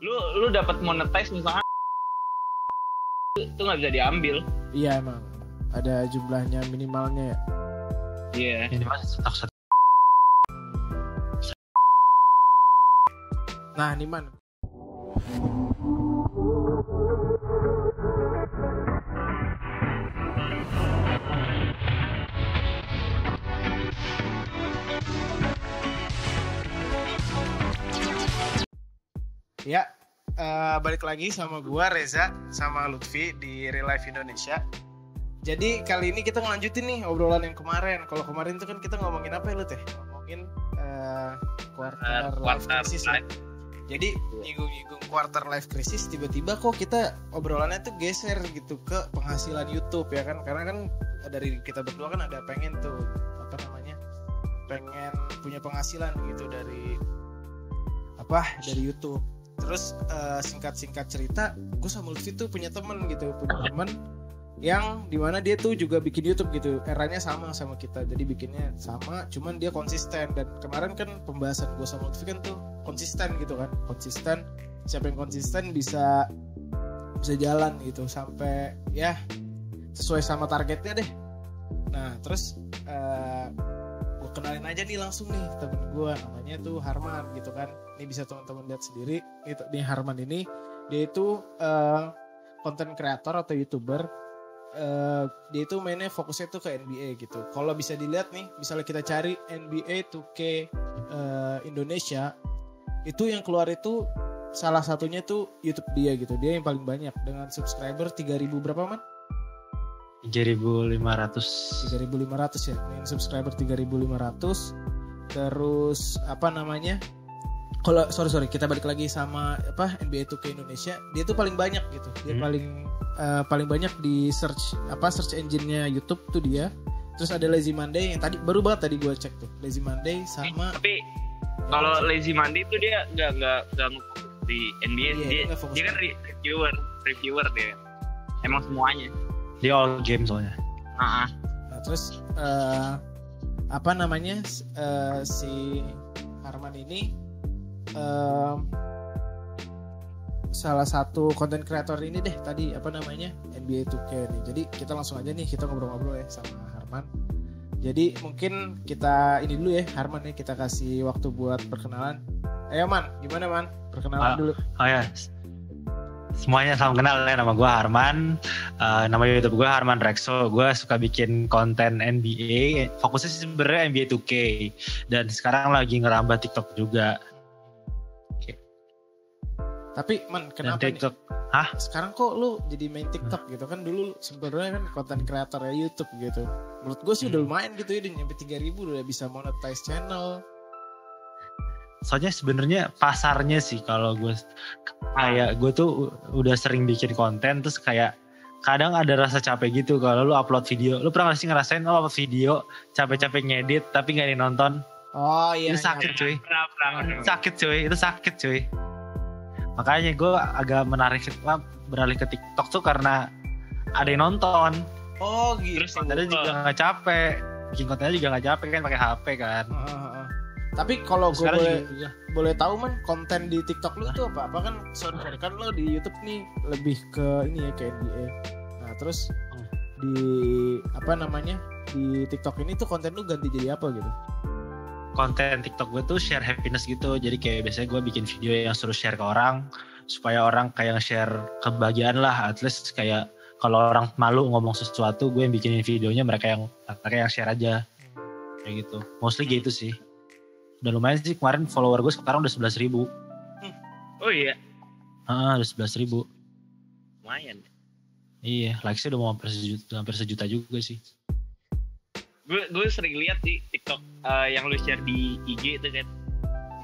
Lu dapat monetize misalnya itu nggak bisa diambil. Iya emang ada jumlahnya minimalnya ya. Iya. Minimal satu. Nah Niman, ya balik lagi sama gua Reza sama Lutfi di Real Life Indonesia. Jadi kali ini kita ngelanjutin nih obrolan yang kemarin. Kalau kemarin tuh kan kita ngomongin apa ya Lut ya? Ngomongin quarter life crisis ya. Jadi nyinggung quarter life crisis, tiba-tiba kok kita obrolannya tuh geser gitu ke penghasilan YouTube ya kan? Karena kan dari kita berdua kan ada pengen tuh pengen punya penghasilan gitu dari YouTube. Terus singkat cerita, gue sama Lutfi tuh punya temen yang dimana dia tuh juga bikin YouTube gitu, eranya sama kita, jadi bikinnya sama, cuman dia konsisten. Dan kemarin kan pembahasan gue sama Lutfi kan tuh konsisten gitu kan, siapa yang konsisten bisa jalan gitu sampai ya sesuai sama targetnya deh. Nah terus gue kenalin aja nih langsung nih temen gue, namanya tuh Harman gitu kan. Ini bisa teman-teman lihat sendiri, itu nih Harman ini, dia itu content creator atau YouTuber. Dia itu mainnya fokusnya tuh ke NBA gitu. Kalau bisa dilihat nih, misalnya kita cari NBA 2K Indonesia, itu yang keluar itu salah satunya tuh YouTube dia gitu. Dia yang paling banyak dengan subscriber 3.000 berapa man? 3.500 ya. Yang subscriber 3.500. Terus kalau sorry kita balik lagi sama NBA 2K Indonesia, dia tuh paling banyak gitu. Dia paling banyak di search engine-nya YouTube tuh dia. Terus ada Lazy Monday yang baru banget tadi gue cek tuh. Lazy Monday sama tapi kalau Lazy Monday itu dia enggak ngefokus di NBA. Dia kan reviewer dia. Emang semuanya. Dia all game soalnya. Nah, terus si Harman ini salah satu content creator ini deh tadi NBA 2K nih. Jadi kita langsung aja nih kita ngobrol-ngobrol ya sama Harman. Jadi mungkin kita ini dulu ya Harman ya, kita kasih waktu buat perkenalan. Ayo Man, gimana Man? Perkenalan dulu. Oh ya. Semuanya salam kenal ya, nama gue Harman. Nama YouTube gue Harman Rexo. Gue suka bikin konten NBA. Fokusnya sih sebenarnya NBA 2K. Dan sekarang lagi ngerambah TikTok juga. Tapi Man, kenapa TikTok? Hah? Sekarang kok lu jadi main TikTok gitu kan? Dulu sebenarnya kan konten kreator ya YouTube gitu. Menurut gue sih udah lumayan gitu ya, udah nyampe 3.000 udah bisa monetize channel. Soalnya sebenarnya pasarnya sih kalau gue tuh udah sering bikin konten, terus kayak kadang ada rasa capek gitu kalau lu upload video. Lu pernah gak sih ngerasain lu upload video capek-capek ngedit tapi gak ada yang nonton? Oh iya. Itu sakit cuy. Itu sakit cuy. Makanya gue agak beralih ke TikTok tuh karena ada yang nonton. Oh gitu. Terus kontennya juga gak capek. Bikin kontennya juga gak capek kan, pakai HP kan. Tapi kalau gue boleh tahu Man, konten di TikTok lu tuh apa kan? Sorry kan lo di YouTube nih lebih ke ini ya, ke NBA. Nah terus di di TikTok ini tuh konten lu ganti jadi apa gitu? Konten TikTok gue tuh share happiness gitu. Jadi kayak biasanya gue bikin video yang suruh share ke orang, supaya orang kayak share kebahagiaan lah. At least kayak kalau orang malu ngomong sesuatu, gue yang bikinin videonya, mereka yang share aja. Kayak gitu. Mostly gitu sih. Udah lumayan sih, kemarin follower gue sekarang udah 11.000. Oh iya? Udah 11.000. Lumayan. Iya, likes-nya udah mau hampir sejuta juga sih. Gue sering lihat di TikTok yang lu share di IG itu kan.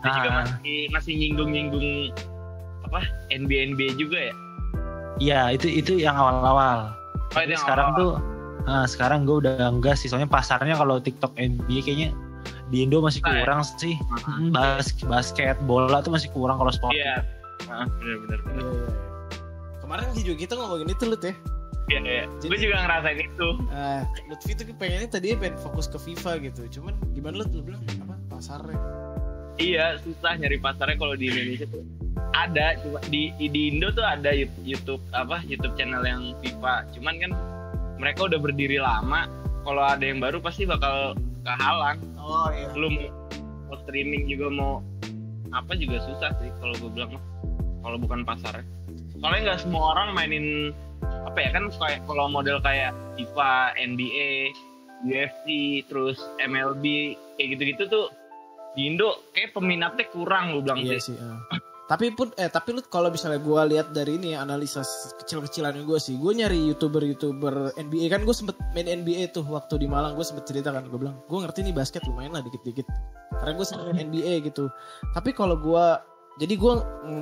Itu juga masih nyinggung NBA juga ya? Iya, itu yang awal-awal. Tapi sekarang tuh sekarang gue udah enggak sih, soalnya pasarnya kalau TikTok NBA kayaknya di Indo masih kurang sih. Basket, bola tuh masih kurang kalau sport. Iya. Benar. Kemarin juga kita ngomongin itu Lut ya. Iya. Gue juga ngerasain itu. Lutfi tuh pengennya pengen fokus ke FIFA gitu. Cuman gimana lu bilang pasarnya? Iya, susah nyari pasarnya kalau di Indonesia tuh. ada cuma di Indo tuh ada YouTube channel yang FIFA. Cuman kan mereka udah berdiri lama. Kalau ada yang baru pasti bakal kehalang. Oh iya. Lu mau streaming juga mau apa juga susah sih kalau gue bilang. Kalau bukan pasarnya. Soalnya nggak semua orang mainin apa ya kan kayak kalau model kayak FIFA, NBA, UFC, terus MLB kayak gitu-gitu tuh di Indo kayak peminatnya kurang gue bilang iya sih. Tapi lu kalau misalnya gue lihat dari ini analisa kecil-kecilan gue sih, gue nyari youtuber NBA kan, gue sempet main NBA tuh waktu di Malang, gue sempet cerita kan, gue bilang gue ngerti nih basket lumayan lah dikit-dikit karena gue sempet main NBA gitu. Tapi kalau gue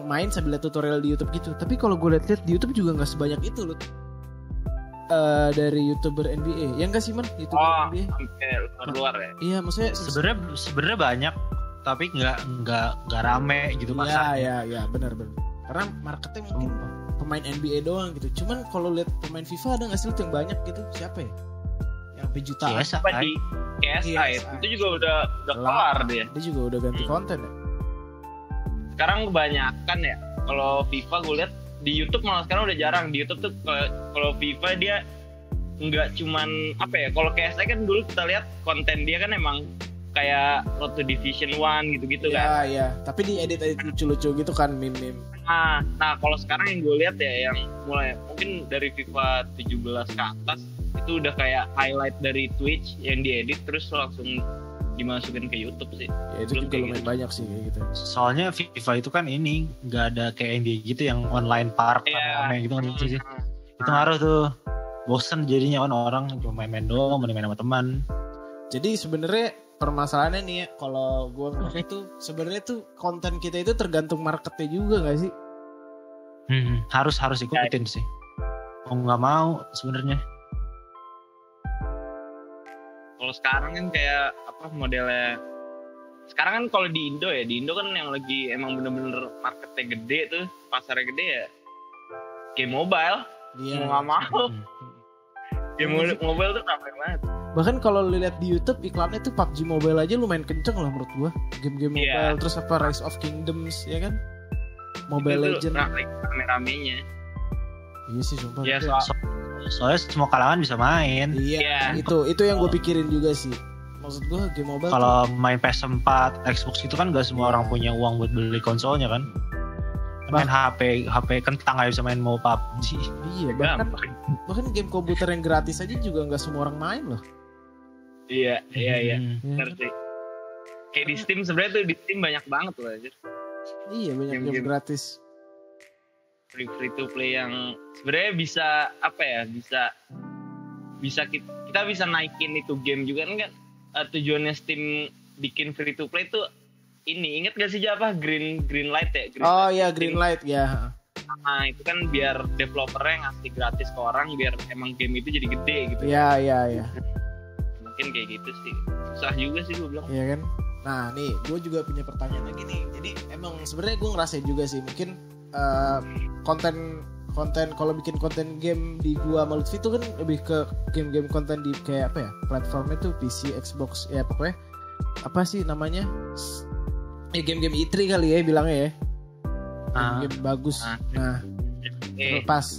main sambil lihat tutorial di YouTube gitu. Tapi kalau gue lihat di YouTube juga nggak sebanyak itu loh. Dari youtuber NBA, ya nggak sih man? YouTuber NBA. Luar ya. Iya, maksudnya sebenarnya banyak, tapi nggak rame gitu pasarnya. Iya, benar. Karena marketnya mungkin pemain NBA doang gitu. Cuman kalau lihat pemain FIFA ada nggak sih yang banyak gitu? Siapa ya? Yang sampai jutaan. KSI itu juga udah kelar dia. Dia juga udah ganti konten ya. Sekarang kebanyakan ya kalau FIFA gue lihat di YouTube malah sekarang udah jarang. Di YouTube tuh kalau FIFA dia nggak cuman apa ya, kalau KSI kan dulu kita lihat konten dia kan emang kayak Road to Division 1 gitu-gitu kan. Iya, tapi diedit lucu-lucu gitu kan, meme-meme. Nah kalau sekarang yang gue lihat ya yang mulai mungkin dari FIFA 17 ke atas itu udah kayak highlight dari Twitch yang diedit terus langsung dimasukin ke YouTube sih. Ya itu juga lumayan banyak sih kayak gitu. Soalnya FIFA itu kan ini nggak ada kayak NBA gitu yang online park rame gitu kan sih. Itu ngaruh tuh. Bosen jadinya orang cuma main doang, main sama teman. Jadi sebenarnya permasalahannya nih ya, kalau gue ngerti itu sebenarnya tuh konten kita itu tergantung marketnya juga nggak sih? Harus ikutin sih. Mau nggak mau sebenarnya. Kalau sekarang kan kayak apa modelnya? Sekarang kan kalau di Indo kan yang lagi emang bener-bener marketnya gede tuh, pasarnya gede ya. Game mobile, mau nggak mau. Game mobile tuh ramai banget. Bahkan kalau lihat di YouTube iklannya tuh PUBG Mobile aja lumayan kenceng lah menurut gua. Game-game mobile terus apa Rise of Kingdoms ya kan? Mobile Legends. Rame-ramenya. Iya sih sumpah. Ya, soalnya semua kalangan bisa main. Iya. Itu yang gue pikirin juga sih. Maksud gue game mobile. Kalau main PS4, Xbox itu kan gak semua orang punya uang buat beli konsolnya kan. Main HP kentang aja bisa main mau PUBG. Iya, bahkan game komputer yang gratis aja juga gak semua orang main loh. Iya. Ngerti. Kayak di Steam sebenarnya tuh di Steam banyak banget loh aja. Iya, banyak game gratis. Free to play yang sebenarnya bisa apa ya, bisa kita bisa naikin itu game juga kan. Tujuannya Steam bikin free to play tuh ini, inget gak sih apa green light ya? Green light ya. Nah itu kan biar developernya ngasih gratis ke orang biar emang game itu jadi gede gitu. Iya. Mungkin kayak gitu sih. Susah juga sih gue bilang. Iya kan. Nah nih gue juga punya pertanyaan lagi nih. Jadi emang sebenarnya gue ngerasain juga sih mungkin konten kalau bikin konten game di gua sama Lutfi itu kan lebih ke game-game konten di kayak apa ya, platformnya tuh PC, Xbox ya pokoknya apa sih namanya ya game-game E3 kali ya bilangnya ya, game bagus. Nah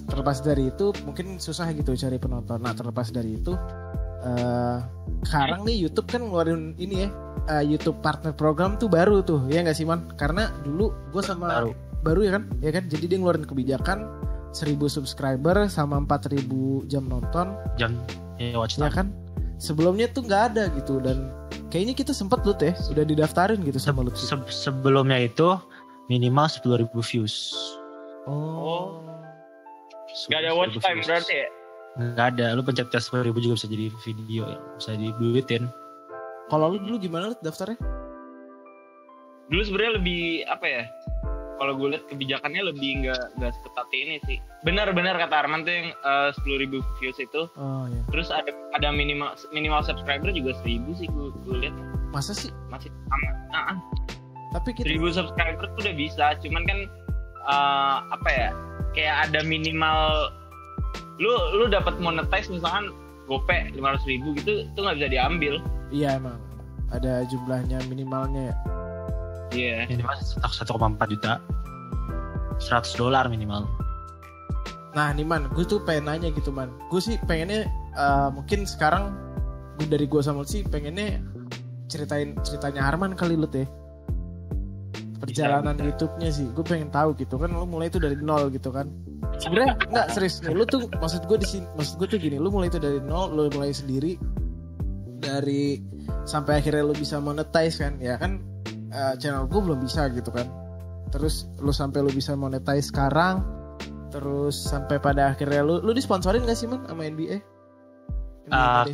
terlepas dari itu mungkin susah gitu cari penonton. Nah terlepas dari itu sekarang nih YouTube kan ngeluarin ini ya, YouTube partner program tuh baru tuh ya nggak sih man? Karena dulu gua sama baru ya kan jadi dia ngeluarin kebijakan 1.000 subscriber sama 4.000 jam nonton watch ya kan, sebelumnya tuh nggak ada gitu. Dan kayaknya kita sempet Lut ya udah didaftarin gitu sama Lut. Sebelumnya itu minimal 10.000 views. Gak ada watch time berarti ya? Gak ada, lu pencet 10.000 juga bisa jadi video ya, bisa diduitin. Kalau lu dulu gimana Lut daftarnya? Dulu sebenarnya lebih apa ya, kalau gue lihat kebijakannya lebih nggak seketat ini sih. Benar kata Arman tuh yang 10.000 views itu. Iya. Terus ada minimal subscriber juga 1.000 sih gue lihat. Masa sih? Masih sama. Tapi kita 1.000 subscriber tuh udah bisa. Cuman kan apa ya? Kayak ada minimal. Lu dapat monetize misalkan gope 500.000 gitu, itu nggak bisa diambil. Iya emang. Ada jumlahnya minimalnya ya. Iya. Minimal 1,4 juta. $100 minimal. Nah nih man, gue tuh pengen nanya gitu man. Gue sih pengennya mungkin sekarang dari gue sama lu sih pengennya ceritanya Arman kali lu teh. Perjalanan Bisa. YouTube-nya sih, gue pengen tahu gitu kan. Lu mulai itu dari nol gitu kan. Sebenarnya nggak serius nih. Lu tuh maksud gue tuh gini. Lu mulai itu dari nol, lu mulai sendiri dari sampai akhirnya lu bisa monetize kan. Ya kan channel gue belum bisa gitu kan. Terus lu sampai lu bisa monetize sekarang. Terus sampai pada akhirnya lu disponsorin gak sih man sama NBA?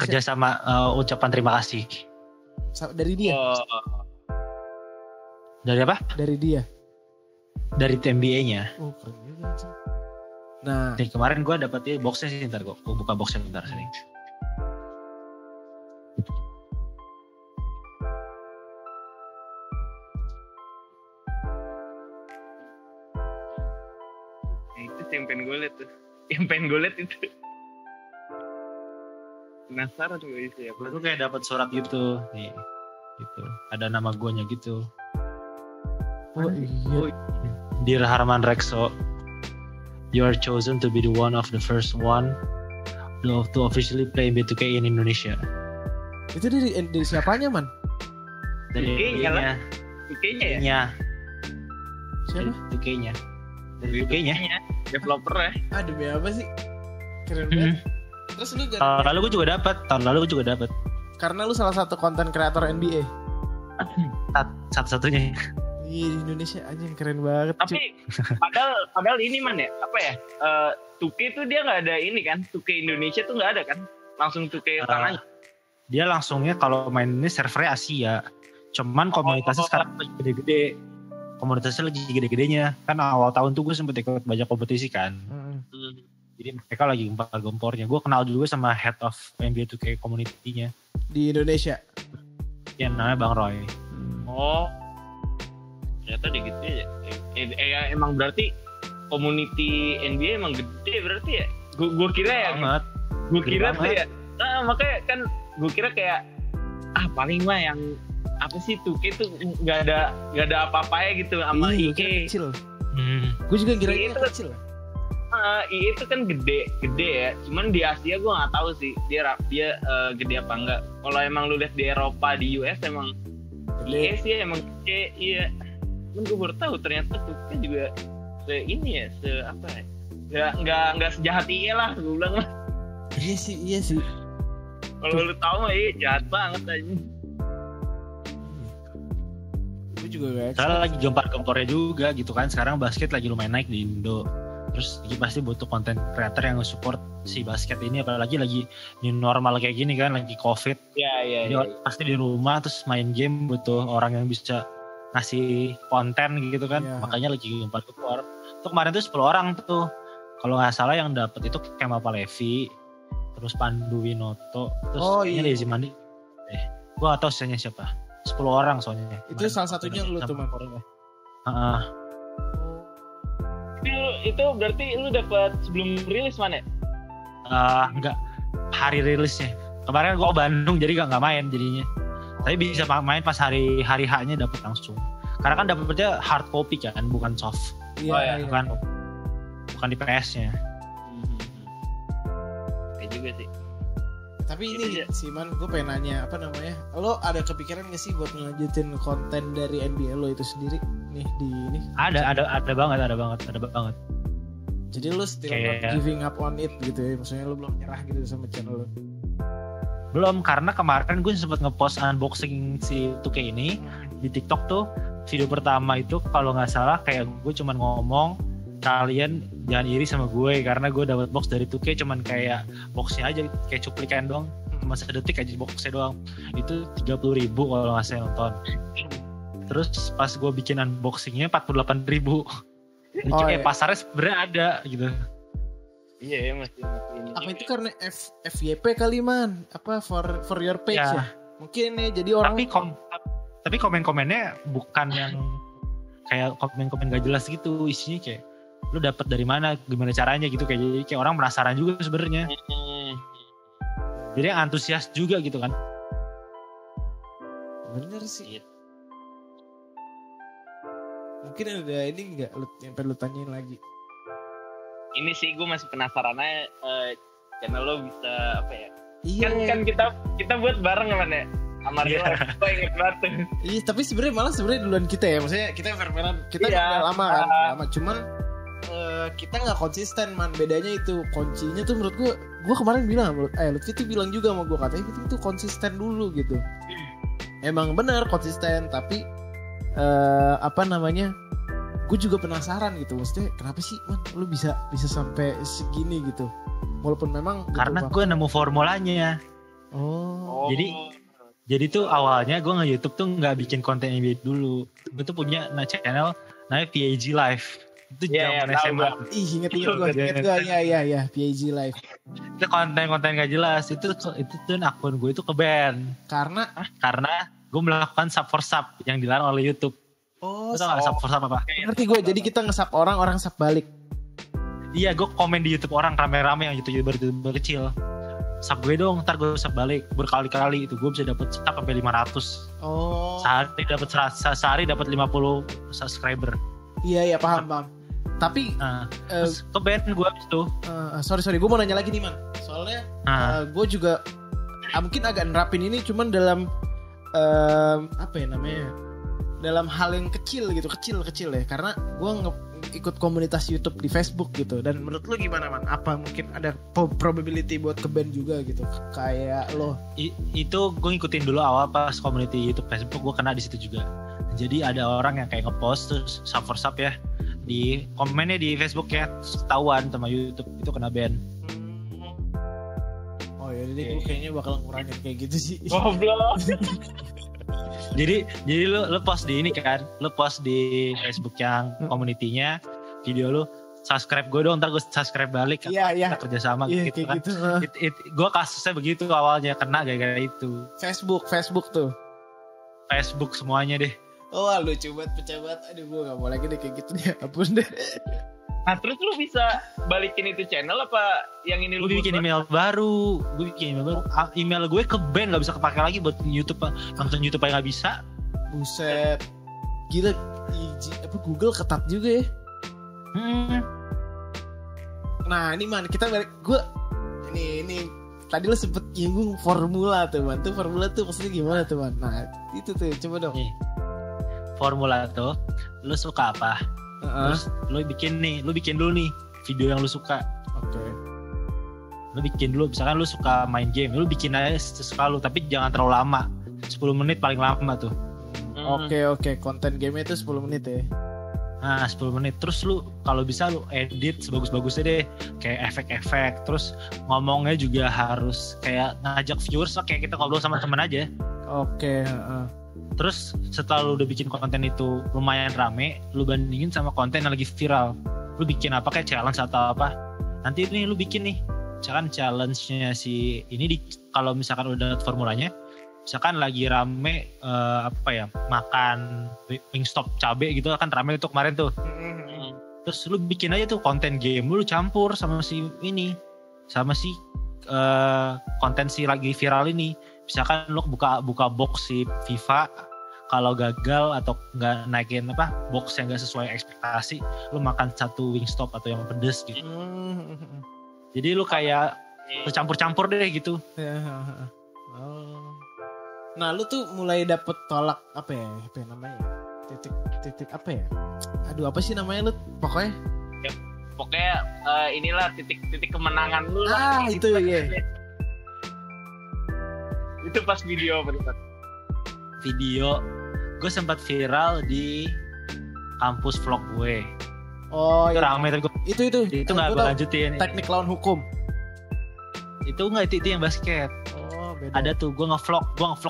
Kerja sama ucapan terima kasih. Dari dia? Dari apa? Dari dia. Dari NBA-nya. Oh keren juga sih. Nah, Nih, kemarin gue dapetnya boxnya sih, ntar gue buka boxnya bentar sini. Itu sih yang pengen gue liat tuh. Yang pengen gue liat itu. Penasaran gue isi apa. Gue tuh kayak dapat surat gitu, nih, gitu. Ada nama guanya gitu. oh iya. Dear Harman Rekso, you are chosen to be the one of the first one to officially play NBA 2K in Indonesia. Itu dari siapanya man? Dari Kayaknya lah. NBA-nya. Kayaknya ya. Nya. Siapa? Dari 2K-nya. Dari 2K-nya. Developer ya. Ah demi apa sih? Keren banget. Terus lu Tahun lalu gue juga dapat. karena lu salah satu konten kreator NBA. Satu-satunya. Iya di Indonesia anjing keren banget. Tapi padahal ini man ya, apa ya? 2K tuh dia nggak ada ini kan? 2K Indonesia tuh nggak ada kan? Langsung 2K tanahnya. Dia langsungnya kalau main ini servernya Asia. Cuman komunitasnya sekarang lagi gede-gede. Komunitasnya lagi gede-gedenya. Kan awal tahun tuh gue sempet ikut banyak kompetisi kan. Jadi mereka lagi gempar-gempornya. Gue kenal juga sama head of NBA 2K community-nya. Di Indonesia. Yang namanya Bang Roy. Oh, ternyata dia gitu ya. Emang berarti community NBA emang gede berarti ya. Gue kira ya. Banget. Gue Gede kira tuh banget. ya. Nah, makanya kan gue kira kayak paling mah yang apa sih 2K tuh nggak ada apa-apanya gitu sama Iya, kira EA. kecil. Hmm. Gue juga kira Iya, itu kecil. EA itu kan gede ya. Cuman di Asia gue nggak tahu sih dia gede apa enggak. Kalau emang lu lihat di Eropa di US emang EA sih emang gede. Iya. Cuman gue baru tahu ternyata 2K juga ini ya apa ya. Nggak sejahat EA lah gue bilang lah. Iya sih. Kalau lu tahu mah jahat banget aja. Gue juga gak Soalnya lagi gempar-gempornya juga gitu kan. Sekarang basket lagi lumayan naik di Indo. Terus dia pasti butuh konten creator yang nge-support si basket ini. Apalagi lagi new normal kayak gini kan. Lagi COVID. Iya. Jadi orang pasti di rumah terus main game butuh orang yang bisa ngasih konten gitu kan. Iya. Makanya lagi gempar-gempor. Tuh kemarin tuh 10 orang tuh. Kalau gak salah yang dapet itu Kemal Palevi. Terus Pandu Winoto. Terus kayaknya Lazy Mandi. Gue gak tau sisanya siapa. 10 orang soalnya. Itu salah satunya lu tuh man. Heeh. Itu berarti lu dapat sebelum rilis mana? Enggak, hari rilisnya. Kemarin gue ke Bandung jadi nggak main jadinya. Tapi bisa main pas hari H-nya dapet langsung. Karena kan dapetnya hard copy kan, bukan soft. Iya. Bukan di PS-nya. Kayak juga sih. Tapi ini sih man, gue pengen nanya apa namanya? Lo ada kepikiran gak sih buat ngelanjutin konten dari NBA lo itu sendiri nih di ini? Ada banget. Jadi lo still not giving up on it gitu ya? Maksudnya lo belum nyerah gitu sama channel lo? Belum, karena kemarin gue sempet ngepost unboxing si 2K ini di TikTok tuh. Video pertama itu kalau nggak salah kayak gue cuman ngomong kalian jangan iri sama gue karena gue dapat box dari 2K cuman kayak boxnya aja kayak cuplikan doang, cuma sedetik aja boxnya doang. Itu 30.000 kalau nggak salah nonton. Terus pas gue bikin unboxingnya 48.000. Jadi kayak pasarnya sebenarnya ada gitu. Iya ya masih ini. Apa itu karena FYP kali man? Apa for your page ya? Mungkin ya jadi orang. Tapi komen-komennya bukan yang kayak komen-komen gak jelas gitu, isinya kayak lu dapat dari mana, gimana caranya gitu, kayak orang penasaran juga sebenarnya. Jadi yang antusias juga gitu kan. Bener sih. Mungkin ada ini nggak yang perlu tanyain lagi? Ini sih gue masih penasaran aja, channel lo bisa apa ya? Iya. Kan kita buat bareng kan ya? Sama Rio, gue inget banget tuh. Iya, tapi sebenarnya duluan kita ya. Maksudnya kita fair-fairan, kita Iya. udah lama kan, lama. Cuman kita nggak konsisten man. Bedanya itu kuncinya tuh menurut gue kemarin bilang, Lutfi tuh bilang juga sama gue, katanya itu konsisten dulu gitu. Emang benar konsisten, tapi gue juga penasaran gitu. Maksudnya kenapa sih man lu bisa sampai segini gitu? Walaupun memang Karena gue nemu formulanya. Oh. Jadi tuh awalnya gue nge-YouTube tuh gak bikin konten NBA dulu. Gue tuh punya channel namanya PAG Live. Itu zaman SMA. Ih, inget gue. Iya, PAG Live. Itu konten gak jelas. Itu tuh akun gue itu ke-ban. Karena gue melakukan sub for sub yang dilarang oleh YouTube. Oh, lu tau gak sub for sub apa? Ngerti gue, jadi kita nge-sub orang sub balik. Iya, gue komen di YouTube orang rame-rame yang YouTuber kecil. Sub gue dong, ntar gue sub balik berkali-kali itu gue bisa dapat sub sampai 500. Oh. Sehari dapat 50 subscriber. Iya paham. Tapi ke band gue itu. Sorry gue mau nanya lagi nih man. Soalnya gue juga mungkin agak nerapin ini cuman dalam apa ya namanya? Dalam hal yang kecil ya. Karena gue ikut komunitas YouTube di Facebook gitu. Dan menurut lu gimana man? Apa mungkin ada probability buat ke band juga gitu? Kayak lo? Itu gue ngikutin dulu awal pas community YouTube Facebook, gue kena di situ juga. Jadi ada orang yang kayak ngepost terus sub for sub ya di komennya di Facebook ya, terus ketahuan sama YouTube itu kena ban. Oh ya, jadi gue kayaknya bakal ngurangin kayak gitu sih. Goblok. Jadi lu post di ini kan, lu post di Facebook yang community-nya video lu, subscribe gue dong, ntar gue subscribe balik. Iya. Kita kerjasama gitu kan. Gitu. Gue kasusnya begitu awalnya, kena gara-gara itu. Facebook tuh. Facebook semuanya deh. Oh lucu banget, pecah banget. Aduh gue gak mau lagi deh kayak gitu deh. Ampun deh. Nah terus lu bisa balikin itu channel apa yang ini lu bikin email baru? Email gue ke ban, gak bisa kepake lagi buat YouTube, nonton YouTube aja gak bisa. Buset. Gila, Google ketat juga ya. Nah ini man, kita balik. Gue ini tadi lo sempet nyinggung formula tuh man. Tuh formula tuh maksudnya gimana tuh man? Nah itu tuh coba dong. Formula tuh lu suka apa? Terus lu bikin dulu nih video yang lu suka. Oke. Lu bikin dulu, misalkan lu suka main game, lu bikin aja sesuka lu, tapi jangan terlalu lama. 10 menit paling lama tuh. Oke. Konten game itu 10 menit ya. Nah 10 menit. Terus lu kalau bisa lu edit sebagus-bagusnya deh, kayak efek-efek. Terus ngomongnya juga harus kayak ngajak viewers, kayak kita ngobrol sama temen aja. Oke. Terus setelah lu udah bikin konten itu lumayan rame, lu bandingin sama konten yang lagi viral. Lu bikin apa kayak challenge atau apa. Nanti ini lu bikin nih, misalkan challenge-nya si ini kalau misalkan udah formulanya, misalkan lagi rame makan Wingstop cabe gitu kan rame itu kemarin tuh. Terus lu bikin aja tuh konten game, lu campur sama si konten si lagi viral ini. Misalkan lu buka box si FIFA, kalau gagal atau nggak naikin box yang nggak sesuai ekspektasi, lu makan satu Wingstop atau yang pedes gitu. Jadi lu kayak campur-campur deh gitu. Nah lu tuh mulai dapet tolak apa ya namanya? Titik apa ya? Aduh apa sih namanya lu pokoknya? Ya, pokoknya inilah titik kemenangan lu lah. Itu ya. Itu pas video bener. Video gue sempat viral di kampus vlog gue. Oh itu iya. Rame tapi itu nggak gue lanjutin. Teknik lawan hukum. Itu yang basket. Oh beda. Ada tuh gue ngevlog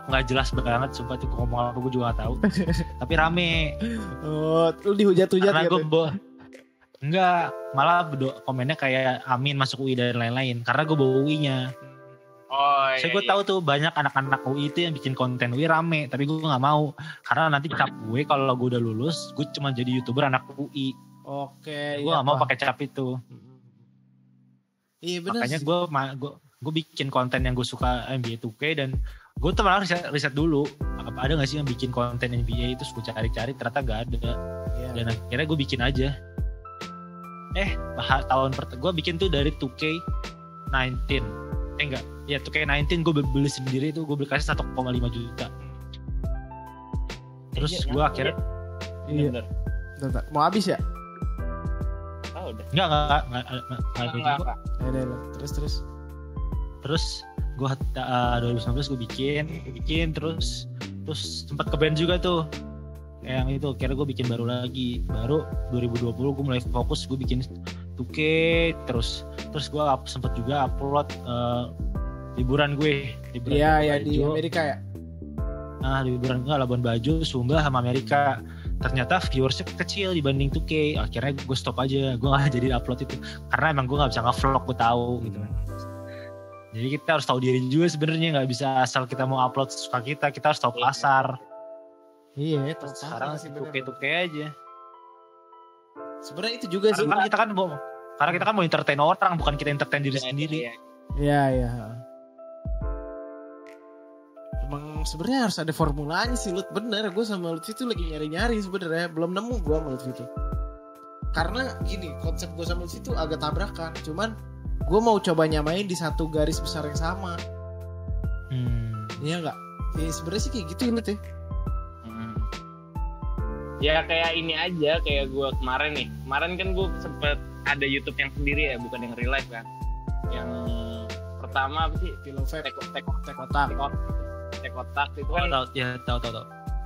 nggak jelas banget, sumpah tuh gue ngomong apa gue juga nggak tahu. Tapi rame. Oh lu dihujat-hujat karena gitu. Enggak, malah komennya kayak Amin masuk UI dan lain-lain. Karena gue bawa UI-nya. Oh iya. Gue tahu tuh banyak anak-anak UI itu yang bikin konten UI rame, tapi gue nggak mau karena nanti cap gue kalau gue udah lulus, gue cuma jadi YouTuber anak UI. Oke. Gue nggak mau pakai cap itu. Iya benar. Makanya gue bikin konten yang gue suka NBA 2K dan gue tuh malah riset dulu ada nggak sih yang bikin konten NBA itu, gue cari-cari ternyata nggak ada. Iya. Dan akhirnya gue bikin aja. Gue bikin tuh dari 2K19. Enggak, ya 2K19 gue beli sendiri tuh, gue beli kasih 1,5 juta. Terus gue akhirnya Iya. Bentar. Mau habis ya? Oh, udah. Enggak. Terus gue 2019 gue bikin terus sempat ke band juga tuh. Yang itu akhirnya gue bikin baru 2020 gue mulai fokus gue bikin 2K terus gue sempat juga upload liburan gue. Iya di Amerika ya. Liburan gue Labuan Bajo, Sumba sama Amerika. Ternyata viewersnya kecil dibanding 2K. Akhirnya gue stop aja, gue gak jadi upload itu karena emang gue gak bisa nge-vlog, gue tahu gitu. Jadi kita harus tahu diri juga sebenarnya, nggak bisa asal kita mau upload suka kita harus tahu pasar. Iya, sekarang sih 2K aja. Sebenarnya itu juga sih. Karena kita kan mau entertain orang, bukan kita entertain diri sendiri. Iya. Emang sebenarnya harus ada formulanya sih, Lut. Bener, gue sama Lutfi itu lagi nyari-nyari sebenarnya, belum nemu gue sama Lutfi itu. Karena gini, konsep gue sama Lutfi itu agak tabrakan. Cuman gue mau coba nyamain di satu garis besar yang sama. Iya nggak? Ya sebenarnya sih kayak gitu ya, Lut ya. Ya kayak ini aja, kayak gue kemarin kan gue sempet ada YouTube yang sendiri ya, bukan yang real life kan. Yang pertama apa sih? Tekotak itu kan. Tahu.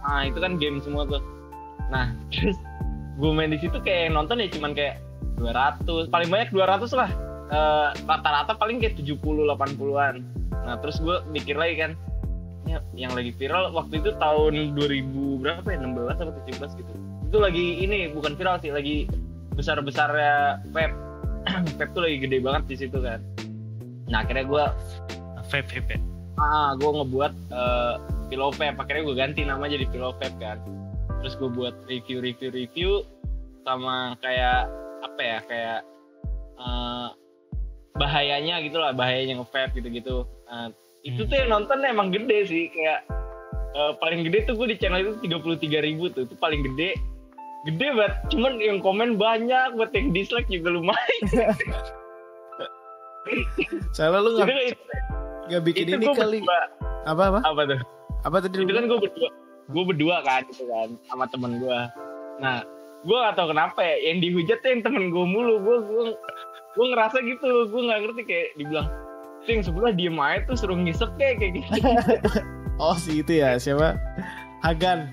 Nah itu kan game semua tuh. Nah terus gue main di situ kayak nonton ya cuman kayak 200, paling banyak 200 lah. Rata-rata paling kayak 70-80an. Nah terus gue mikir lagi kan, ya, yang lagi viral waktu itu tahun 2000 berapa ya, 16 atau 17 gitu. Itu lagi ini bukan viral sih, lagi besar-besarnya vape. Vape tuh lagi gede banget di situ kan. Nah akhirnya gue vape. Gue ngebuat Pillow Vape, akhirnya gue ganti nama jadi Pillow Vape kan. Terus gue buat review sama kayak apa ya, kayak bahayanya nge-vape gitu-gitu. Itu tuh yang nonton emang gede sih, kayak paling gede tuh gue di channel itu 33.000 tuh, itu paling gede banget. Cuman yang komen banyak, buat yang dislike juga lumayan. Soalnya lu nggak bikin ini kali. Apa tuh? Apa tadi? Itu kan gue berdua kan, gitu kan, sama temen gue. Nah, gue gak tau kenapa ya, yang dihujat tuh yang temen gue mulu. Gue ngerasa gitu, gue nggak ngerti, kayak dibilang tuh yang sebelah diem aja tuh suruh ngisep kayak gitu. Oh sih itu ya, siapa? Hagan.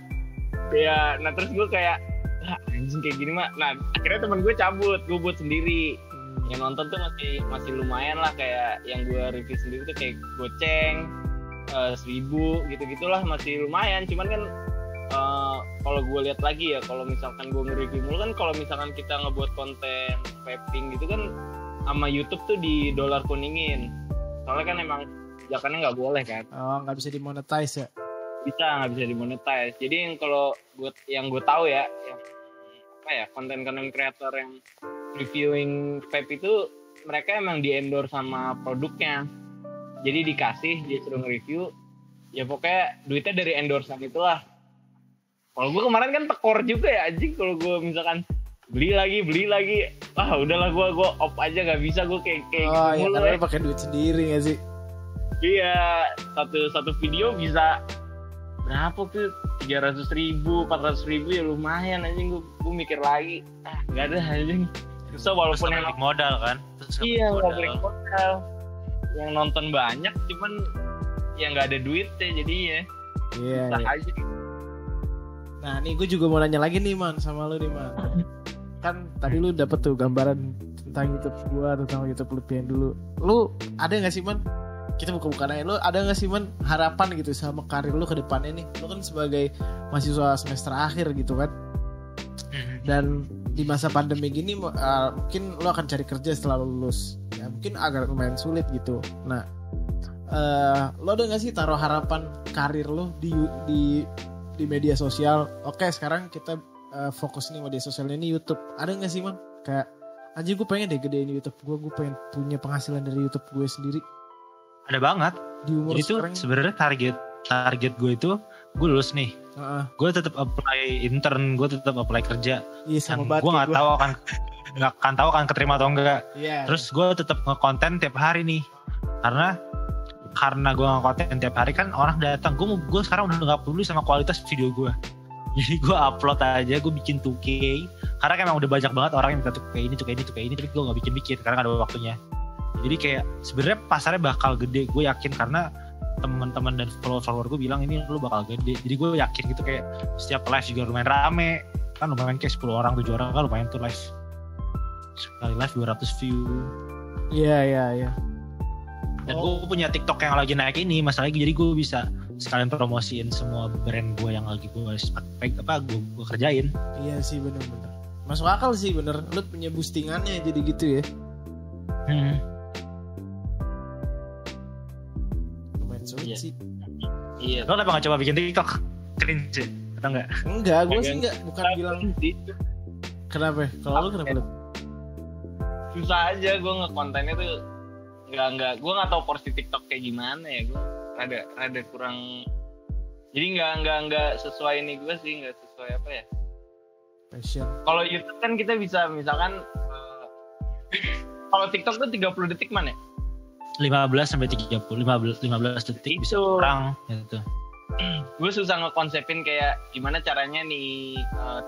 Ya, nah terus gue kayak anjing kayak gini mah. Nah akhirnya temen gue cabut, gue buat sendiri. Yang nonton tuh masih lumayan lah, kayak yang gue review sendiri tuh kayak goceng 1.000 gitu-gitulah, masih lumayan. Cuman kan kalau gue lihat lagi ya, kalau misalkan gue nge-review mulu kan, kalau misalkan kita ngebuat konten vaping gitu kan sama YouTube tuh di dollar kuningin. Soalnya kan emang jakannya nggak boleh kan. Oh, nggak bisa dimonetize ya? Nggak bisa dimonetize. Jadi yang gue tahu ya, yang apa ya, konten-konten kreator yang reviewing vape itu mereka emang di endorse sama produknya. Jadi dikasih, dia suruh nge-review, ya pokoknya duitnya dari endorsean itulah. Kalau gue kemarin kan tekor juga ya anjing, kalau gue misalkan beli lagi, udahlah gue off aja, nggak bisa gue kayak oh ya, karena lu pakai duit sendiri nggak sih? Iya, satu video bisa berapa tuh, 300.000, 400.000 ya lumayan anjing. Gue mikir lagi, nggak ada anjing. So walaupun yang modal kan, iya nggak balik modal, yang nonton banyak, cuman ya nggak ada duitnya jadinya. Iya. Aja. Nah nih gue juga mau nanya lagi nih Man, sama lu nih Man. Kan tadi lu dapet tuh gambaran tentang YouTube gua, tentang YouTube lu yang dulu. Lu ada nggak sih Man? Kita buka-buka nanya, lu ada nggak sih Man harapan gitu sama karir lu ke depannya nih? Lu kan sebagai mahasiswa semester akhir gitu kan. Dan di masa pandemi gini mungkin lu akan cari kerja setelah lulus. Ya mungkin agak lumayan sulit gitu. Nah, lu ada nggak sih taruh harapan karir lu di media sosial? Oke, sekarang kita fokus nih media sosialnya ini YouTube. Ada nggak sih Man? Kayak anjir gue pengen deh gedein YouTube gue pengen punya penghasilan dari YouTube gue sendiri. Ada banget. Di umur jadi sekarang. Itu sebenarnya target gue itu gue lulus nih, Heeh. gue tetap apply intern, gue tetap apply kerja. Iya sama Dan banget. gue nggak tahu akan keterima atau enggak. Iya. Terus gue tetap ngekonten tiap hari nih, karena gue ngekonten tiap hari kan orang datang. Gue sekarang udah nggak peduli sama kualitas video gue. Jadi gue upload aja, gue bikin 2K. Karena kan emang udah banyak banget orang yang minta 2K ini, tapi gue nggak bikin karena nggak ada waktunya. Jadi kayak sebenarnya pasarnya bakal gede, gue yakin, karena teman-teman dan follower gue bilang ini lu bakal gede. Jadi gue yakin gitu, kayak setiap live juga lumayan rame. Kan lumayan kayak 10 orang, 7 orang kan lumayan tuh live. Sekali live 200 view. Iya. Dan gue punya TikTok yang lagi naik ini, masalahnya jadi gue bisa sekalian promosiin semua brand gue yang lagi gue kerjain. Iya sih bener-bener. Masuk akal sih bener. Lu punya boostingannya jadi gitu ya. Lumayan sulit Iya. sih. Iya. Lo kenapa gak coba bikin TikTok? Cringe atau enggak? Enggak, gue sih enggak. Bukan bilang kenapa. Kalau lu kenapa lu? Susah aja gue ngekontennya tuh nggak gue nggak tahu porsi TikTok kayak gimana ya. Gue rada kurang, jadi nggak sesuai ini gue sih, nggak sesuai apa ya. Passion. Kalau YouTube kan kita bisa misalkan kalau TikTok tuh 30 detik mana ya? 15 sampai 30, 15 detik bisa kurang gitu. Gue susah ngekonsepin kayak gimana caranya nih,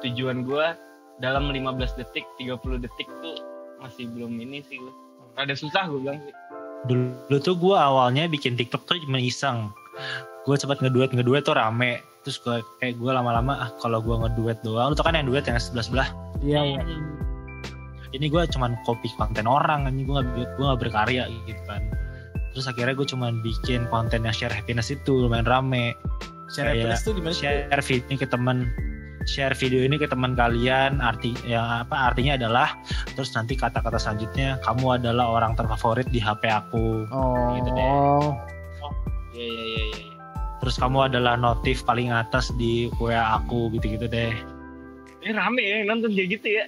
tujuan gue dalam 15 detik 30 detik tuh masih belum ini sih gue. Rada susah gue bilang sih. Dulu tuh gue awalnya bikin TikTok tuh cuma iseng. Gue sempat ngeduet tuh rame. Terus gue lama-lama kalau gue ngeduet doang, lu tuh kan yang duet yang sebelah. Iya. Ini gue cuman copy konten orang, ini gue nggak berkarya gitu kan. Terus akhirnya gue cuman bikin konten yang share happiness itu lumayan rame. Share happiness tuh gimana? Share video ini ke teman kalian, artinya adalah, terus nanti kata-kata selanjutnya, kamu adalah orang terfavorit di HP aku. Oh. Gitu deh. Iya. Terus kamu adalah notif paling atas di WA aku, gitu-gitu deh. Rame ya nonton kayak gitu ya.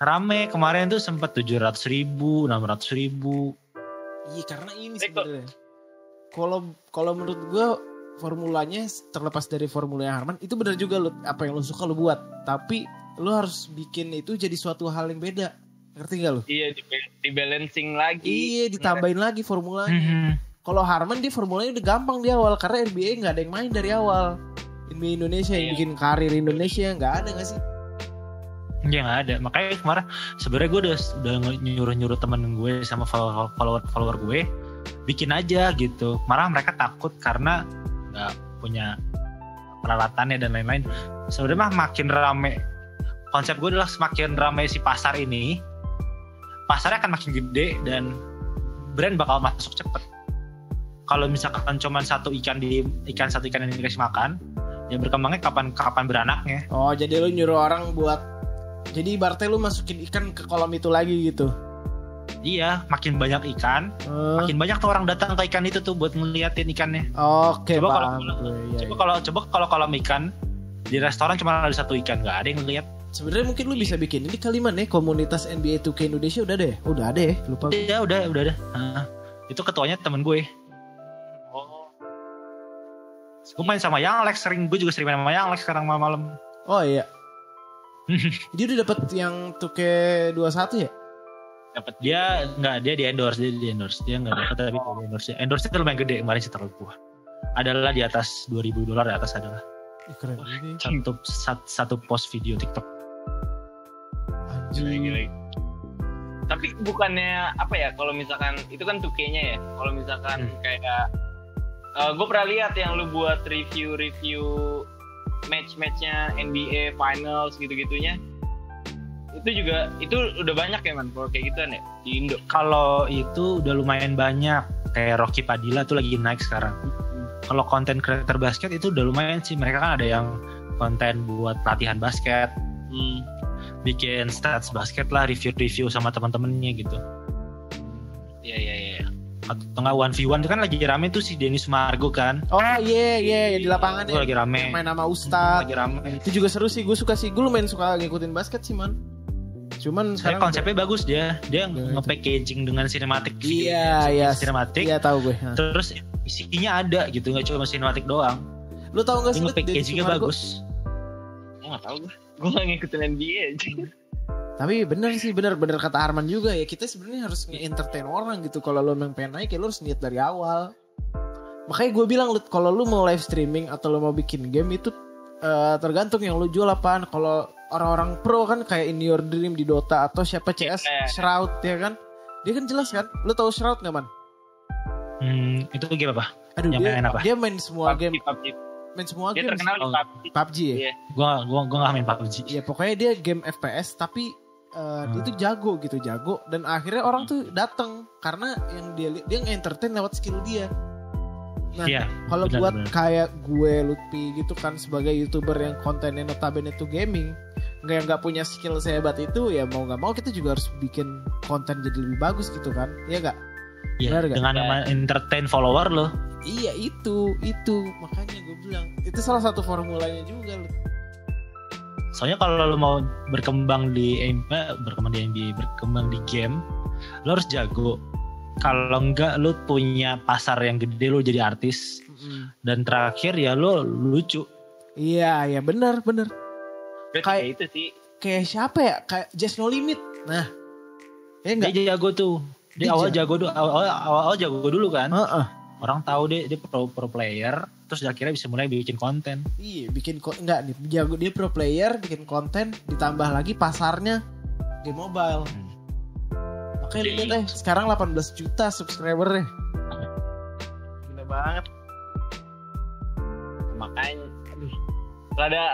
Rame, kemarin tuh sempat 700.000, 600.000. Iya karena ini sebenarnya. Kalau menurut gue formulanya, terlepas dari formula Harman, itu benar juga lu, apa yang lu suka lu buat, tapi lu harus bikin itu jadi suatu hal yang beda. Ngerti gak lu? Iya, di balancing lagi. Iya, ditambahin lagi formulanya. Kalau Harman dia formulanya udah gampang di awal, karena NBA nggak ada yang main dari awal. NBA Indonesia yang bikin karir Indonesia nggak ada nggak sih? Ya nggak ada. Makanya kemarin sebenarnya gue udah nyuruh temen gue sama follower gue bikin aja gitu. Malah mereka takut karena nggak punya peralatannya dan lain-lain. Sebenarnya makin rame, konsep gue adalah semakin rame si pasar ini, pasarnya akan makin gede dan brand bakal masuk cepet. Kalau misalkan cuma satu ikan yang dikasih makan, ya berkembangnya kapan beranaknya. Oh, jadi lu nyuruh orang buat, jadi ibaratnya lu masukin ikan ke kolam itu lagi gitu. Iya, makin banyak ikan, makin banyak tuh orang datang ke ikan itu tuh buat ngeliatin ikannya. Oke, coba kalau kolam ikan di restoran cuma ada satu ikan, nggak ada yang ngeliat. Sebenarnya mungkin lu bisa bikin ini kalimat nih, komunitas NBA 2K Indonesia udah ada ya, lupa. Iya, udah ada. Itu ketuanya temen gue. Gue main sama Yang Lex, gue juga sering main sama Yang Lex sekarang malam-malam. Oh iya. Dia udah dapet yang 2K 21 ya? Dapat dia di endorse, dia nggak dapat tapi dia endorse itu lumayan gede kemarin sih terlalu gua. Adalah di atas $2,000 di atas adalah. Keren ini. Satu post video TikTok. Anjir. Tapi bukannya apa ya, kalau misalkan itu kan 2K-nya ya. Kalau misalkan kayak gue pernah lihat yang lu buat review match-matchnya NBA Finals gitu-gitunya. Itu udah banyak ya man, kalau kayak gituan ya di Indo. Kalau itu udah lumayan banyak, kayak Rocky Padilla tuh lagi naik sekarang. Kalau konten creator basket itu udah lumayan sih, mereka kan ada yang konten buat pelatihan basket, bikin stats basket lah, review sama teman-temannya gitu. Iya. Atau tengah 1v1 itu kan lagi rame tuh si Dennis Margo kan. Oh iya di lapangan itu lagi rame. Main sama Ustadz. Lagi rame. Itu juga seru sih, gue suka sih. Gue lumayan suka ngikutin basket sih man. Cuman saya konsepnya bagus dia nge-packaging dengan sinematik. Iya. Sinematik. Iya tahu gue. Terus isinya ada gitu, nggak cuma sinematik doang. Lu tahu nggak sih? Ini packagingnya bagus. Gue nggak tahu gue nggak ngikutin NBA aja. Tapi bener sih, bener kata Arman juga ya. Kita sebenarnya harus nge-entertain orang gitu. Kalau lu memang pengen naik ya lu harus niat dari awal. Makanya gue bilang, kalau lu mau live streaming atau lu mau bikin game itu tergantung yang lu jual apaan. Kalau orang-orang pro kan kayak In Your Dream di Dota atau siapa CS Shroud ya kan, dia kan jelas kan. Lu tahu Shroud nggak, Man? Itu game apa? Aduh, yang main apa? Dia main semua PUBG, game. PUBG. Main semua Dia game. terkenal di PUBG ya. Iya. Gua nggak main PUBG. Ya pokoknya dia game FPS tapi dia tuh jago gitu, jago, dan akhirnya orang tuh datang karena yang dia nge-entertain lewat skill dia. Nah, kalau buat kayak gue Lutfi gitu kan sebagai YouTuber yang kontennya notabene itu gaming, nggak punya skill sehebat itu, ya mau nggak mau kita juga harus bikin konten jadi lebih bagus gitu kan, ya nggak? Iya. Dengan entertain follower lo. Iya itu makanya gue bilang itu salah satu formulanya juga Lut. Soalnya kalau lo mau berkembang di NBA, berkembang di game, lo harus jago. Kalau enggak lu punya pasar yang gede, lu jadi artis. Dan terakhir ya lu lucu. Iya benar. Kayak itu sih. Kayak siapa ya? Kayak Just No Limit. Nah, ya enggak? Dia jago tuh. Dia awal jago dulu. Awal jago dulu kan. Orang tahu dia pro player, terus akhirnya bisa mulai bikin konten. Iya, enggak nih, jago, dia pro player, bikin konten, ditambah lagi pasarnya game mobile. Oke, lihat sekarang 18 juta subscribernya. Gila banget. Makanya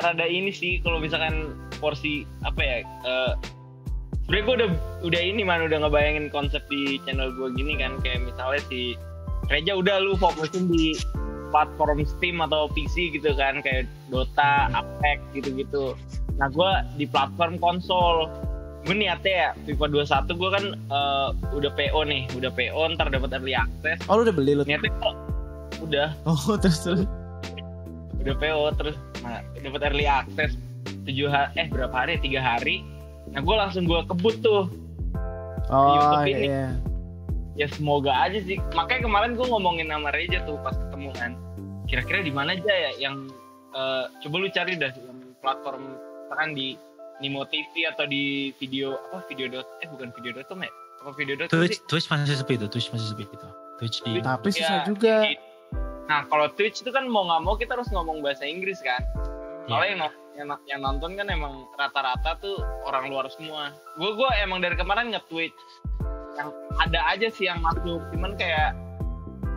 rada ini sih kalau misalkan porsi apa ya, sebenernya gue udah ini man, udah ngebayangin konsep di channel gue gini kan, kayak misalnya si Reja udah lu fokusin di platform Steam atau PC gitu kan, kayak Dota, Apex gitu-gitu. Nah gue di platform konsol. Gue niatnya ya FIFA 21 gue kan udah PO ntar dapat early access. Oh lu udah beli lu? Niatnya kok udah. Oh terus udah PO terus dapat early access 3 hari. Nah gue langsung gue kebut tuh YouTube ini. Iya. Ya semoga aja sih. Makanya kemarin gue ngomongin sama Reja tuh pas ketemu kan. Kira-kira di mana aja ya yang coba lu cari dah yang platform misalkan di Nimo TV atau di video Twitch masih sepi itu. Twitch di. Tapi susah juga. Nah kalau Twitch itu kan mau nggak mau kita harus ngomong bahasa Inggris kan. Soalnya yang nonton kan emang rata-rata tuh orang luar semua. Gue emang dari kemarin nge-Twitch yang ada aja sih yang masuk, cuman kayak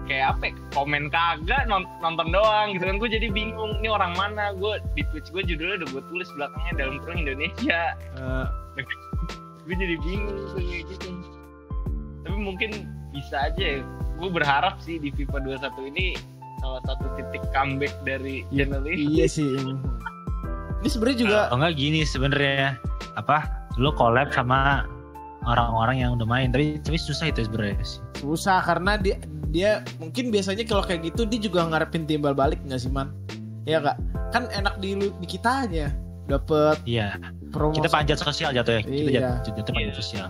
apa komen kagak, nonton doang gitu kan. Gue jadi bingung ini orang mana. Gue di Twitch gue judulnya udah gue tulis belakangnya dalam kurung Indonesia. Gue jadi bingung kayak gitu. Tapi mungkin bisa aja ya. Gue berharap sih di FIFA 21 ini salah satu titik comeback dari channel ini. Iya sih. Ini sebenarnya juga enggak gini sebenarnya, lo collab sama orang-orang yang udah main, tapi susah itu sebenarnya sih. Susah karena dia mungkin biasanya kalau kayak gitu dia juga ngarepin timbal balik nggak sih man? Ya nggak? Kan enak di kitanya dapet. Iya. Promosi. Kita panjat sosial jatuhnya. Iya. Kita panjat sosial.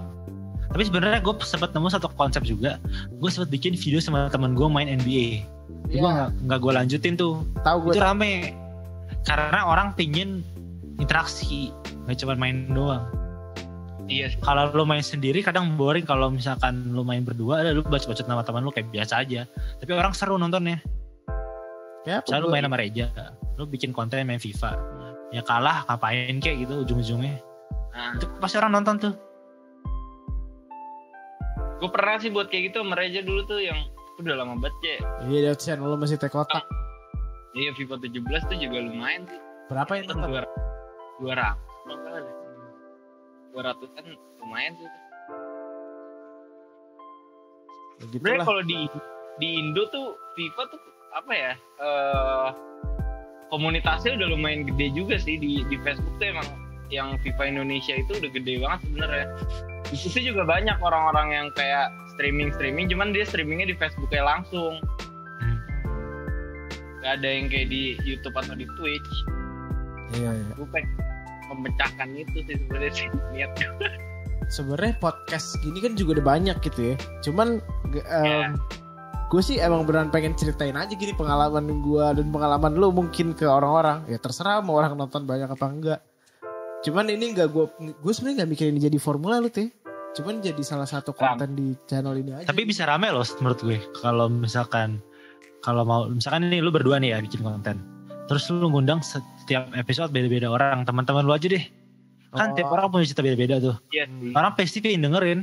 Tapi sebenarnya gue sempat nemu satu konsep juga. Gue sempat bikin video sama teman gue main NBA. Gue nggak gue lanjutin tuh. Tahu gue. Itu rame. Karena orang pingin interaksi, nggak cuma main doang. Iya. Kalau lu main sendiri kadang boring. Kalau misalkan lu main berdua, lu bacot-bacot nama teman lu kayak biasa aja. Tapi orang seru nontonnya. Ya, misalnya lu main sama Reja, lu bikin konten main FIFA. Ya kalah ngapain kayak gitu ujung-ujungnya. Itu pasti orang nonton tuh. Gue pernah sih buat kayak gitu sama Reja dulu tuh yang udah lama banget ya. Iya, dia channel lu masih tek kotak. Iya, FIFA 17 tuh juga lumayan sih. Berapa yang nonton? 200 kan lumayan sih. Sebenarnya kalau di Indo tuh FIFA tuh apa ya? Komunitasnya udah lumayan gede juga sih di Facebook tuh emang yang FIFA Indonesia itu udah gede banget sebenarnya. Di situ juga banyak orang-orang yang kayak streaming, cuman dia streamingnya di Facebook kayak langsung. Gak ada yang kayak di YouTube atau di Twitch. Iya. Gue pengen memecahkan itu sih sebenarnya sih niat. Sebenarnya podcast gini kan juga udah banyak gitu ya. Cuman gue sih emang beneran pengen ceritain aja gini pengalaman gue dan pengalaman lu mungkin ke orang-orang. Ya terserah mau orang nonton banyak apa enggak. Cuman ini enggak gue sebenarnya nggak mikirin ini jadi formula lu teh. Cuman jadi salah satu konten di channel ini aja. Tapi bisa rame loh menurut gue. Kalau misalkan ini lu berdua nih ya bikin konten. Terus lu ngundang setiap episode beda-beda orang, teman-teman lu aja deh. Kan tiap orang punya cerita beda-beda tuh. Iya. Orang pasti pengen dengerin.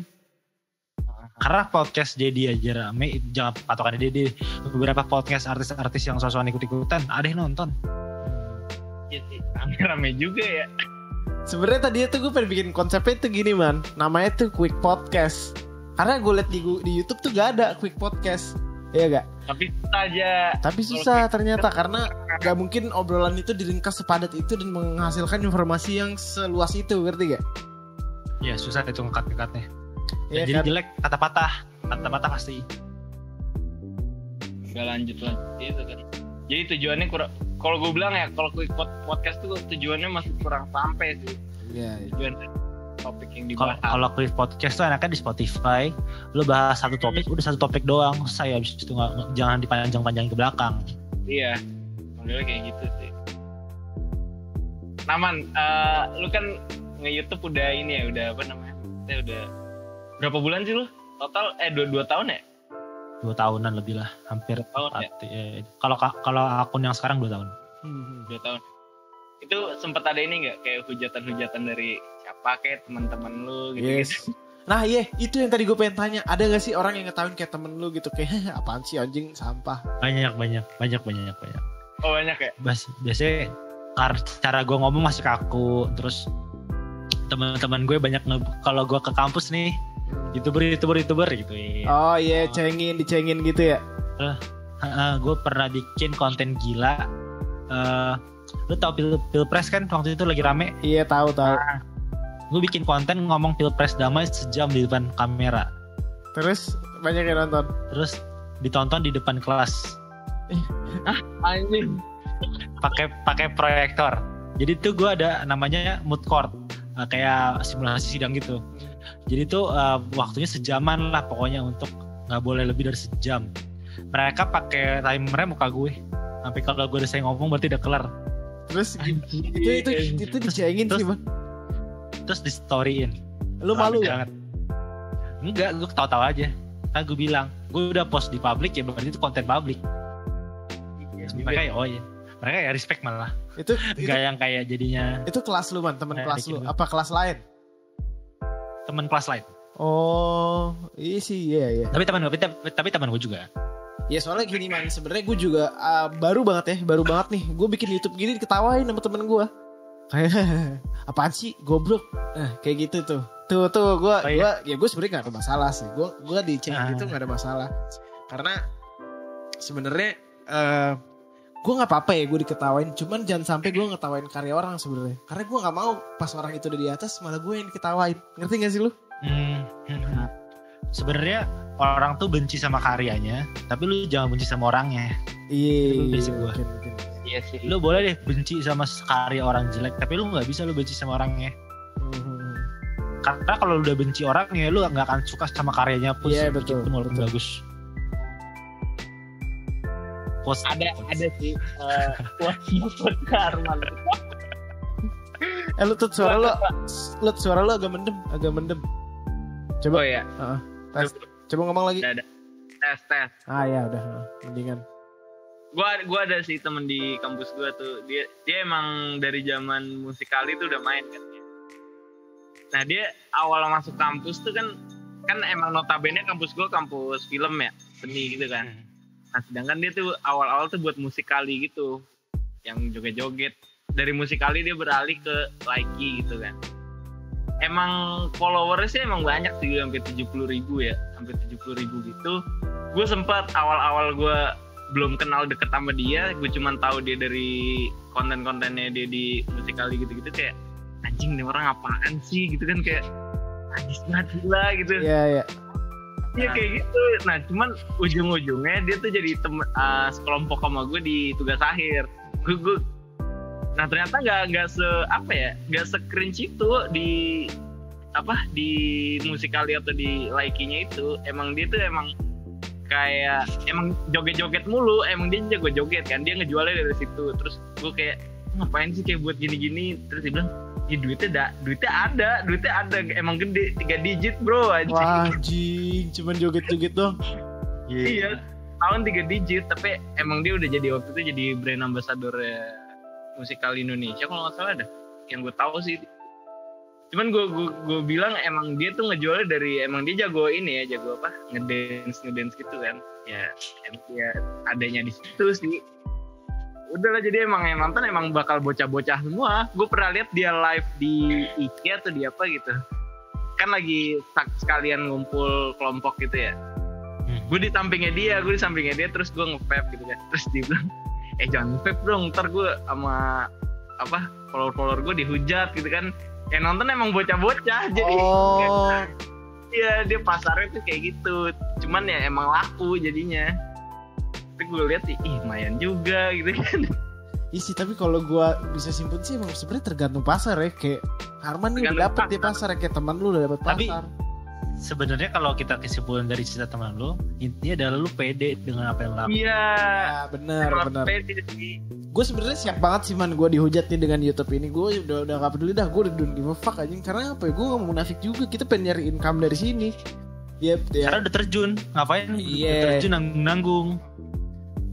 Karena podcast jadi aja rame, jangan patokannya Dede. Beberapa podcast artis-artis yang sosokan ikut-ikutan, ada yang nonton. Iya sih, rame-rame juga ya. Sebenarnya tadi tuh gue pengen bikin konsepnya tuh gini man, namanya tuh Quick Podcast. Karena gue liat di YouTube tuh gak ada Quick Podcast, iya gak? Tapi susah ternyata karena gak mungkin obrolan itu diringkas sepadat itu dan menghasilkan informasi yang seluas itu, ngerti gak? Ya susah itu ngekat-ngekatnya. Ya, jadi kan? jelek, kata patah pasti. Gak lanjut itu kan. Jadi tujuannya kurang. Kalau gue bilang ya, kalau Quick Podcast tuh tujuannya masih kurang sampai sih. Iya. Tujuan topik yang dibahas. Kalau Quick Podcast tuh enaknya di Spotify, lu bahas satu topik, udah satu topik doang. Saya habis itu jangan dipanjang-panjangin ke belakang. Iya, modelnya kayak gitu sih. Naman, lu kan nge-YouTube udah ini ya, udah apa namanya? Udah berapa bulan sih lu? Total 2 tahun ya? 2 tahunan lebih lah, hampir 2 tahun ya. Kalau akun yang sekarang 2 tahun. 2 tahun. Itu sempat ada ini nggak kayak hujatan-hujatan dari siapa kayak teman-teman lu gitu? Yes. Nah itu yang tadi gue pengen tanya. Ada gak sih orang yang ngetahuin kayak temen lu gitu kayak apaan sih anjing sampah? Banyak. Oh banyak ya? Biasanya cara gue ngomong masih kaku. Terus teman-teman gue banyak kalau gue ke kampus nih youtuber gitu ya. Oh iya, dicengin gitu ya. Gue pernah bikin konten gila. Lu tau Pilpres kan waktu itu lagi rame? Iya tahu. Gue bikin konten ngomong Pilpres damai sejam di depan kamera. Terus banyak yang nonton. Terus ditonton di depan kelas. Anjing. Pakai proyektor. Jadi tuh gue ada namanya mood court, kayak simulasi sidang gitu. Jadi tuh waktunya sejaman lah pokoknya, untuk nggak boleh lebih dari sejam. Mereka pakai timernya muka gue. Sampai kalau gue udah saya ngomong berarti udah kelar. Terus itu dicengin sih bang. Terus di storyin. Lu malu ya? Enggak, gue tahu-tahu aja. Kan gue bilang, gue udah post di publik ya berarti itu konten publik. Mereka ya respect malah. Itu gak yang kayak jadinya. Itu kelas lu man, teman kelas lu. Apa kelas lain? Teman kelas lain. Oh, iya. Tapi teman gue juga. Ya soalnya gini man, sebenarnya gue juga baru banget nih. Gue bikin YouTube gini diketawain sama temen gue. Kayak apaan sih goblok. Nah kayak gitu tuh. Tuh gue sebenarnya nggak ada masalah sih. Gue dicengin gitu nggak ada masalah. Karena sebenarnya gue nggak apa-apa ya gue diketawain. Cuman jangan sampai gue ngetawain karya orang sebenarnya. Karena gue nggak mau pas orang itu udah di atas malah gue yang diketawain. Ngerti gak sih lu? Sebenarnya orang tuh benci sama karyanya, tapi lu jangan benci sama orangnya. Iya. Mungkin. Iya sih. Lu boleh deh benci sama karya orang jelek, tapi lu nggak bisa lu benci sama orangnya. Karena kalau lu udah benci orangnya, lu nggak akan suka sama karyanya pun. Iya betul. Walaupun bagus. Ada sih. Buat Arman. Lu tuh suara lu agak mendem. Coba. Oh ya. Tes. Coba ngomong lagi. Ada. Tes. Ya udah, mendingan. Gua ada sih temen di kampus gua tuh. Dia emang dari zaman musikali tuh udah main kan. Nah, dia awal masuk kampus tuh kan emang notabene kampus gua kampus film ya, seni gitu kan. Nah, sedangkan dia tuh awal-awal tuh buat musikali gitu. Yang joget-joget. Dari musikali dia beralih ke Laiki gitu kan. Emang followersnya emang banyak sih, hampir 70.000 ya, hampir 70.000 gitu. Gue sempat awal-awal gue belum kenal deket sama dia, gue cuma tahu dia dari konten-kontennya dia di musikali gitu-gitu, kayak anjing nih orang apaan sih gitu kan, kayak anjing banget gila gitu. Iya. Iya kayak gitu. Nah cuman ujung-ujungnya dia tuh jadi sekelompok sama gue di tugas akhir. Nah ternyata nggak se-cringe itu di musikali atau di Laikinya itu. Emang dia tuh emang kayak emang joget-joget mulu, emang dia jago joget kan, dia ngejualnya dari situ. Terus gue kayak ngapain sih kayak buat gini-gini, terus dia bilang ya duitnya ada emang gede 3 digit bro anjing. Wah, anjing cuman joget-joget dong. Iya tahun 3 digit, tapi emang dia udah jadi waktu itu jadi brand ambassador musikal Indonesia kalau nggak salah dah, yang gue tahu sih. Cuman gue bilang emang dia tuh ngejualnya dari emang dia jago ini ya, jago apa ngedance gitu kan ya, ya adanya di situ sih. Udahlah, jadi emang yang nonton emang bakal bocah-bocah semua. Gue pernah lihat dia live di IKEA atau di apa gitu kan, lagi sekalian ngumpul kelompok gitu ya. Gue di sampingnya dia terus gue nge-vape gitu kan, terus dia bilang jangan nge-vape dong, ntar gue sama apa follower gue dihujat gitu kan. Yang nonton emang bocah-bocah, jadi iya dia pasarnya tuh kayak gitu. Cuman ya emang laku jadinya. Tapi gue lihat sih lumayan juga gitu kan. Iya sih, tapi kalau gue bisa simpulin sih emang sebenarnya tergantung pasar ya. Kayak Arman nih udah dapet di pasar ya, kayak teman lu udah dapet pasar. Tapi sebenarnya kalau kita kesimpulan dari cerita teman lu, intinya adalah lu pede dengan apa yang lu lakukan. Iya, benar. Pede sih. Gue sebenarnya siap banget sih man, gue dihujat nih dengan YouTube ini. Gue udah gak peduli dah, gue udah don't give a fuck aja. Karena apa ya, gue gak mau munafik juga, kita pengen nyari income dari sini. Karena udah terjun, ngapain? Udah terjun nanggung.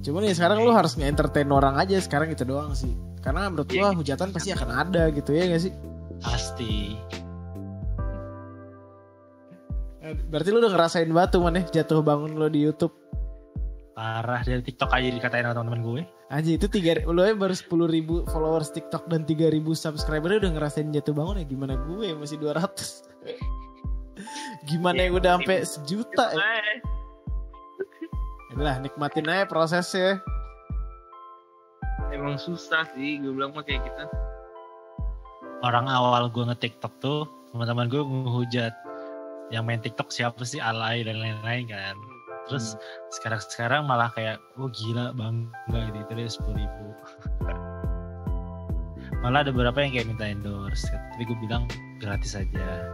Cuman ya sekarang lu harus nge-entertain orang aja sekarang, gitu doang sih. Karena menurut gue hujatan pasti akan ada gitu ya gak sih? Pasti. Berarti lu udah ngerasain batu man ya, jatuh bangun lo di YouTube. Parah, dari TikTok aja dikatain sama teman-teman gue. Anjir, itu 3 lu baru 10.000 followers TikTok dan 3.000 subscriber udah ngerasain jatuh bangun ya. Gimana gue masih 200. Gimana yang udah sampai 1 juta ya. Inilah nikmatin aja prosesnya. Emang susah sih, gue bilang mah kayak gitu. Orang awal gue nge-TikTok tuh, teman-teman gue menghujat. Yang main TikTok siapa sih, alay dan lain-lain kan. Terus sekarang malah kayak gila bangga gitu, itu dia 10.000. Malah ada beberapa yang kayak minta endorse, tapi gue bilang gratis aja.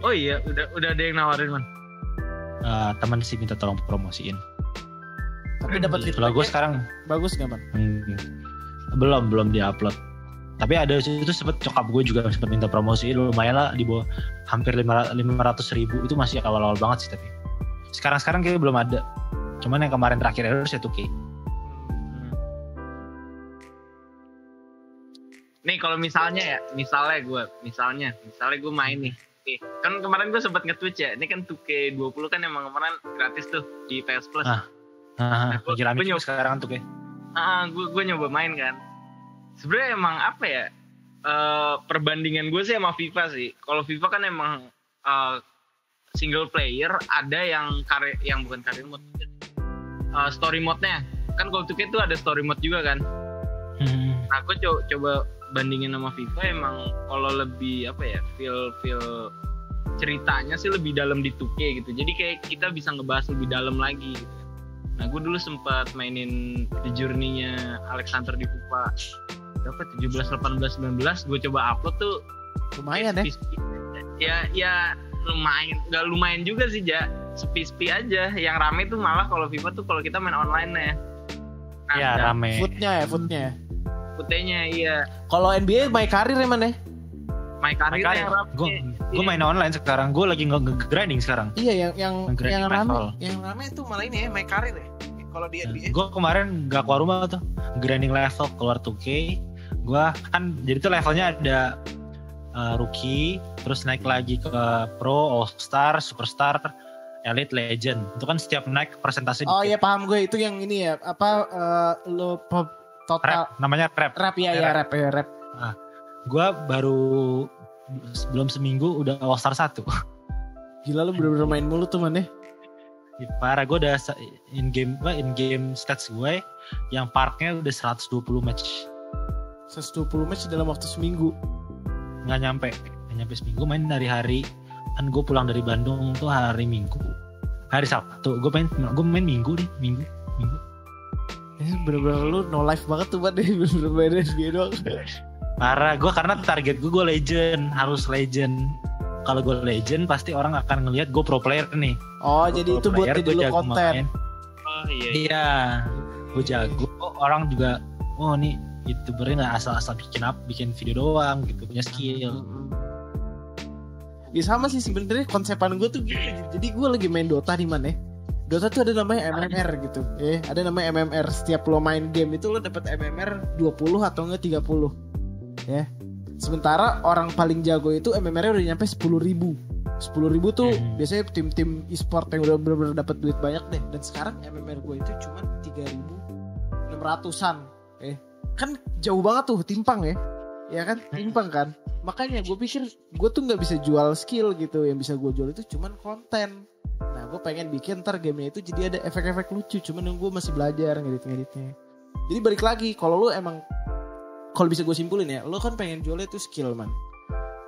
Oh iya, udah ada yang nawarin man. Teman sih minta tolong promosiin. Tapi dapat feedback. Kalau gue sekarang bagus nggak man? Belum diupload. Tapi ada itu sempet cokap gue juga sempet minta promosiin, lumayan lah di bawah hampir 500.000. Itu masih awal-awal banget sih tapi. Sekarang kayaknya belum ada. Cuman yang kemarin terakhir endorse ya 2K. Nih kalau misalnya gue main nih. Kan kemarin gue sempat nge-Twitch ya. Ini kan 2K20 kan emang kemarin gratis tuh di PS Plus. Lagi rame juga sekarang 2K. Gue nyoba main kan. Sebenarnya emang apa ya? Perbandingan gue sih sama FIFA sih. Kalau FIFA kan emang single player, ada yang bukan career mode, story mode-nya. Kan kalau 2K itu ada story mode juga kan. Nah, aku coba bandingin sama FIFA, emang kalau lebih apa ya, feel ceritanya sih lebih dalam di 2K gitu. Jadi kayak kita bisa ngebahas lebih dalam lagi gitu. Nah, gue dulu sempat mainin The Journey-nya Alexander di FIFA. Berapa? 17, 18, 19 gue coba upload tuh. Lumayan Ya lumayan, nggak lumayan juga sih sepi-sepi aja. Yang rame tuh malah kalau FIFA tuh kalau kita main online ya. Rame. Footnya iya. Kalau NBA My Career ya mana? My Career yang rame. Gue main online sekarang. Gue lagi nge-grinding sekarang. Iya, yang rame itu malah ini ya My Career ya. Kalau di NBA. Gue kemarin gak keluar rumah tuh, grinding level keluar 2K. Gue kan jadi tuh levelnya ada rookie, terus naik lagi ke pro, all star, superstar, elite, legend. Itu kan setiap naik persentase. Oh iya paham gue, itu yang ini ya, apa lo total rap, namanya rap. Rap. Nah, gue baru belum seminggu udah all star 1. Gila, lu bener-bener main mulu tuh man ya. Parah, gue udah in game stats gue yang parknya udah 120 match. 120 match dalam waktu seminggu. Nggak nyampe seminggu, main dari hari kan gue pulang dari Bandung tuh hari Minggu, hari Sabtu gue main Minggu. Ini bener-bener lu no life banget tuh Bang, bener-bener main NBA doang. Parah, gue karena target gue legend, harus legend. kalau gue legend pasti orang akan ngelihat gue pro player nih. Oh, jadi itu buat jadi lu konten. Oh iya. Iya, gue jago. Orang juga, oh nih youtubernya nggak asal-asal bikin video doang gitu, punya skill. Ya sama sih sebenarnya konsepan gue tuh gitu. Jadi gue lagi main Dota di mana? Dota tuh ada namanya MMR gitu. Ada namanya MMR. Setiap lo main game itu lo dapat MMR 20 atau enggak 30. Ya. Sementara orang paling jago itu MMR-nya udah nyampe 10.000. 10.000 tuh biasanya tim-tim e-sport yang udah benar-benar dapat duit banyak deh. Dan sekarang MMR gue itu cuma 3.600-an. Kan jauh banget tuh, timpang ya. Ya kan, timpang kan. Makanya gue pikir gue tuh nggak bisa jual skill gitu. Yang bisa gue jual itu cuman konten. Nah gue pengen bikin ntar gamenya itu jadi ada efek-efek lucu. Cuman gue masih belajar ngedit-ngeditnya. Jadi balik lagi, kalau lu emang, kalau bisa gue simpulin ya, lu kan pengen jualnya itu skill man.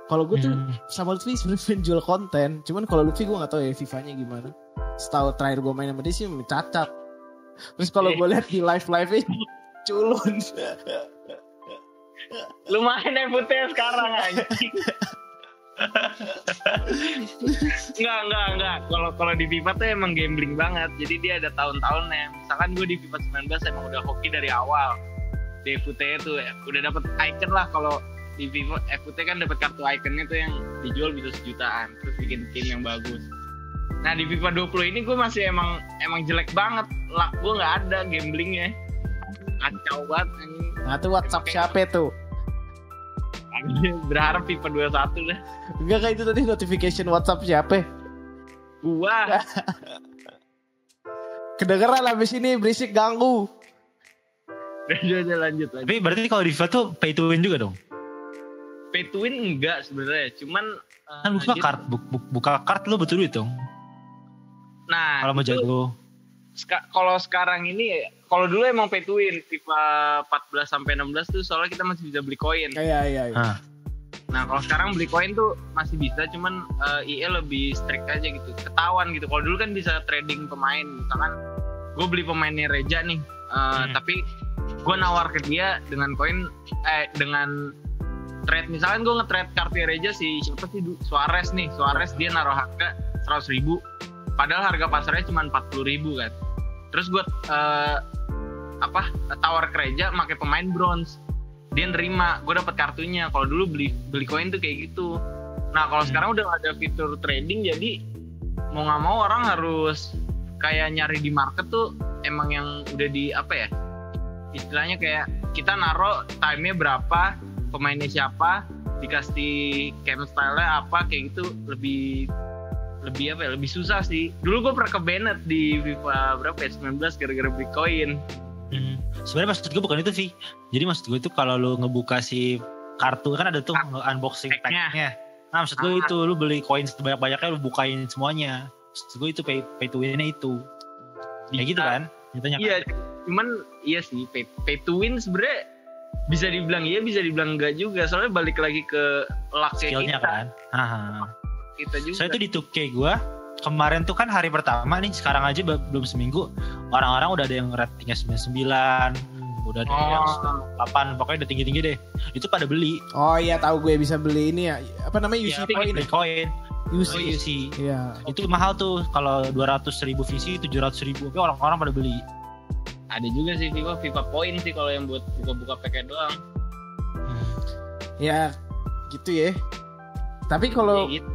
Kalau gue tuh sama Lutfi sebenarnya pengen jual konten. Cuman kalau Lutfi gue nggak tahu ya FIFA-nya gimana. Setahu terakhir gue main sama dia sih cacat. Terus kalau gue lihat di live-nya culun. Lumayan FUT sekarang anjing. Enggak. Kalau di FIFA tuh emang gambling banget. Jadi dia ada tahun-tahunnya. Misalkan gue di FIFA 19 emang udah hoki dari awal. Di FUT itu ya, udah dapat icon lah. Kalau di FIFA FUT kan dapat kartu iconnya tuh yang dijual bisa sejutaan. Terus bikin tim yang bagus. Nah di FIFA 20 ini gue masih emang jelek banget. Lah gue nggak ada gamblingnya. Kacau banget. Nah tuh WhatsApp siapa tuh? Berharap FIFA 21 dah. Enggak kayak itu tadi notification WhatsApp siapa? Gua. Kedengeran abis ini berisik ganggu. Udah lanjut. Tapi berarti kalau di FIFA tuh pay to win juga dong? Pay to win enggak sebenarnya, cuman kan buka kart lo betul duit dong. Nah, kalau mau jago. Kalau sekarang ini, kalau dulu emang pay to win FIFA 14 sampai 16 tuh soalnya kita masih bisa beli koin. Iya. Nah, kalau sekarang beli koin tuh masih bisa, cuman EA lebih strict aja gitu. Ketahuan gitu. Kalau dulu kan bisa trading pemain, misalkan gue beli pemainnya Reja nih, tapi gue nawar ke dia dengan koin dengan trade, misalkan gue nge-trade kartu Reja siapa sih Suarez nih. Suarez dia naruh harga 100.000. Padahal harga pasarnya cuma 40.000 kan. Terus gue tawar ke Reja pakai pemain bronze. Dia nerima, gue dapat kartunya. Kalau dulu beli koin tuh kayak gitu. Nah kalau sekarang udah ada fitur trading, jadi mau nggak mau orang harus kayak nyari di market tuh emang yang udah di istilahnya kayak kita naruh time-nya berapa, pemainnya siapa, dikasih cam style-nya apa, kayak gitu lebih susah sih. Dulu gue pernah ke Bennett di FIFA 19 gara-gara beli koin. Sebenarnya maksud gue bukan itu sih. Jadi maksud gue itu kalau lu ngebuka si kartu kan ada tuh unboxing pack-nya. Nah maksud gue itu lu beli koin sebanyak-banyaknya lu bukain semuanya. Maksud gue itu pay to win-nya itu. Ya gitu kan? Iya, cuman iya sih pay to win sebenarnya bisa dibilang iya, bisa dibilang enggak juga. Soalnya balik lagi ke luck skill-nya kita. Kan. Kita juga. Saya itu di 2K gue kemarin tuh kan hari pertama nih, sekarang aja belum seminggu orang-orang udah ada yang ratingnya 99, udah ada yang 8, pokoknya udah tinggi-tinggi deh. Itu pada beli. Oh iya tahu gue bisa beli ini ya. Apa namanya UC coin? Coin. UC. Iya. Itu mahal tuh kalau 200.000 VC 700.000, tapi orang-orang pada beli. Ada juga sih FIFA point sih kalau yang buat buka-buka paket doang. Ya gitu ya. Tapi kalau ya, gitu.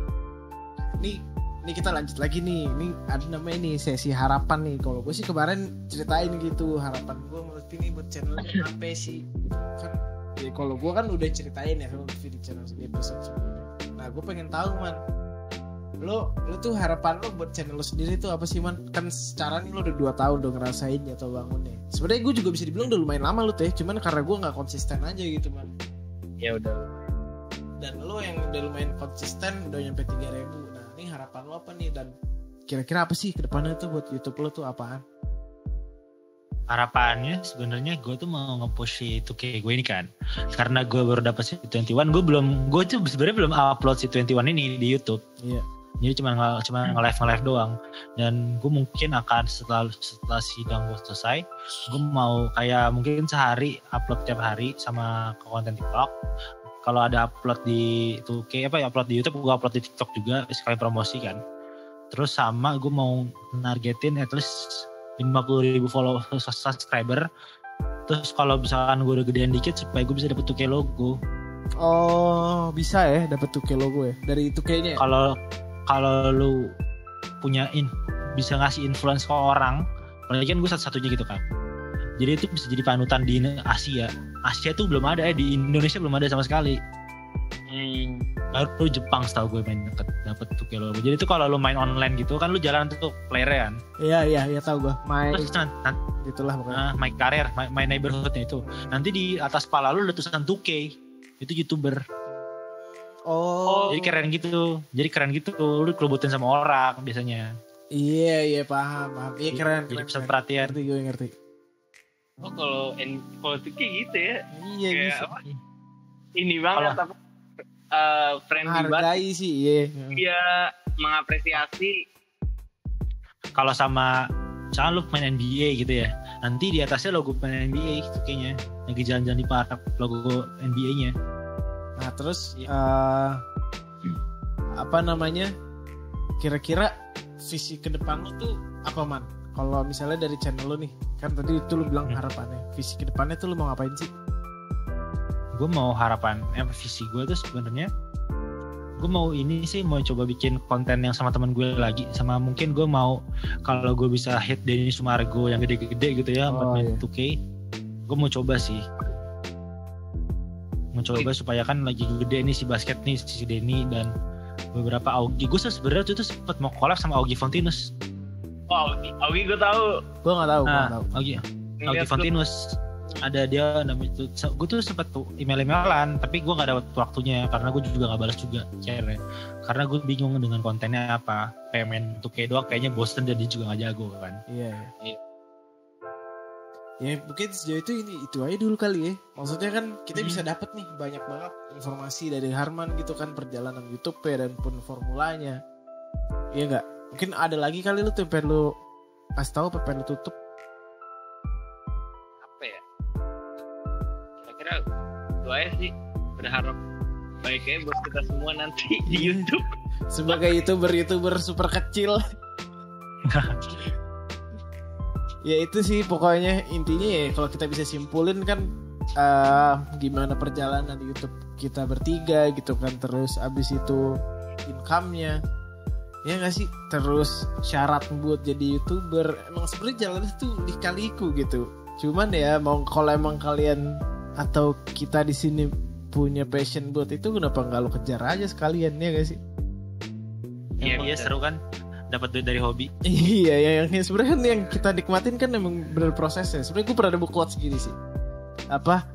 Nih kita lanjut lagi nih. Ini ada namanya nih sesi harapan nih. Kalau gue sih kemarin ceritain gitu, harapan gue menurut ini buat channel apa sih? Kan ya kalau gue kan udah ceritain ya sama di channel episode sebelumnya. Nah gue pengen tahu man, lo tuh harapan lo buat channel lo sendiri tuh apa sih man? Kan secara nih lo udah 2 tahun udah ngerasain ya atau bangunnya. Sebenarnya gue juga bisa dibilang udah lumayan lama lo tuh ya. Cuman karena gue nggak konsisten aja gitu man. Ya udah. Dan lo yang udah lumayan konsisten udah nyampe 3.000. Nah ini harapan lo apa nih, dan kira-kira apa sih kedepannya tuh buat YouTube lo tuh apaan? Harapannya sebenarnya gue tuh mau nge-push si 2K gue ini kan, karena gue baru dapet si 21, gue tuh sebenarnya belum upload si 21 ini di YouTube. Iya. Jadi cuma nge-live doang. Dan gue mungkin akan setelah sidang gue selesai, gue mau kayak mungkin sehari upload tiap hari sama ke konten TikTok. kalau ada upload di 2K upload di YouTube, gue upload di TikTok juga sekali promosi kan. Terus sama gue mau nargetin at least 50.000 subscriber. Terus kalau misalkan gue udah gedean dikit supaya gue bisa dapet 2K logo. Oh, bisa ya dapet 2K logo ya dari 2K-nya. Kalau lu punya bisa ngasih influence ke orang, apalagi kan gue satu-satunya gitu kan. Jadi itu bisa jadi panutan di Asia. Asia tuh belum ada di Indonesia belum ada sama sekali. Baru Jepang setahu gue main dapet 2K logo. Jadi itu kalau lu main online gitu kan lu jalan tuh player kan. Iya tahu gue. Terus gitulah pokoknya. My career, my neighborhoodnya itu. Nanti di atas kepala lu ada tulisan 2K. Itu YouTuber. Oh. Jadi keren gitu. Lu kelubutin sama orang biasanya. Iya paham. Iya keren. Jadi pusat perhatian. Ngerti. Oh kalau itu kayak gitu ya. Iya kayak bisa. Apa? Ini banget apa? Friendly banget. Hargai sih, iya. Dia mengapresiasi. Kalau sama misalkan lu main NBA gitu ya, nanti di atasnya logo main NBA gitu kayaknya. Lagi jalan-jalan di park logo NBA-nya. Nah terus apa namanya? Kira-kira visi ke depan lu tuh apa man? Kalau misalnya dari channel lu nih, kan tadi itu lu bilang harapannya. Visi ke depannya tuh lu mau ngapain sih? Gue mau visi gue tuh sebenarnya gue mau coba bikin konten yang sama teman gue lagi, sama mungkin gue mau kalau gue bisa hit Denny Sumargo yang gede-gede gitu ya buat main 2K, gue mau coba supaya kan lagi gede nih si basket nih si Denny dan beberapa Augie. Gue sebenarnya tuh sempet mau collab sama Augie Fontinus. Oh, Augie gue tahu. Gue nggak tahu. Augie Fontinus. Ada dia namanya itu. Gue tuh sempet tuh email-emailan, tapi gue nggak dapet waktunya karena gue juga nggak balas juga akhirnya. Karena gue bingung dengan kontennya apa. Kayak main 2K doang kayaknya bosen dan dia juga nggak jago kan. Iya. Ya mungkin sejauh itu aja dulu kali ya. Maksudnya kan kita bisa dapat nih banyak banget informasi dari Harman gitu kan, perjalanan YouTube dan pun formulanya. Iya nggak? Mungkin ada lagi kali lu tuh perlu kasih tahu, perlu tutup. Apa ya? Kira-kira itu aja sih. Berharap baiknya buat kita semua nanti di YouTube. Sebagai YouTuber super kecil. Ya itu sih pokoknya intinya ya kalau kita bisa simpulin kan gimana perjalanan YouTube kita bertiga gitu kan, terus abis itu income-nya ya nggak sih, terus syarat buat jadi YouTuber emang sebenarnya jalannya tuh lika-liku gitu. Cuman ya mau kalau emang kalian atau kita di sini punya passion buat itu, kenapa nggak lo kejar aja sekalian, ya nggak sih? Iya seru kan, dapat duit dari hobi. Iya yang sebenarnya kan yang kita nikmatin kan emang bener prosesnya. Sebenarnya gue pernah nemu quotes gini sih, apa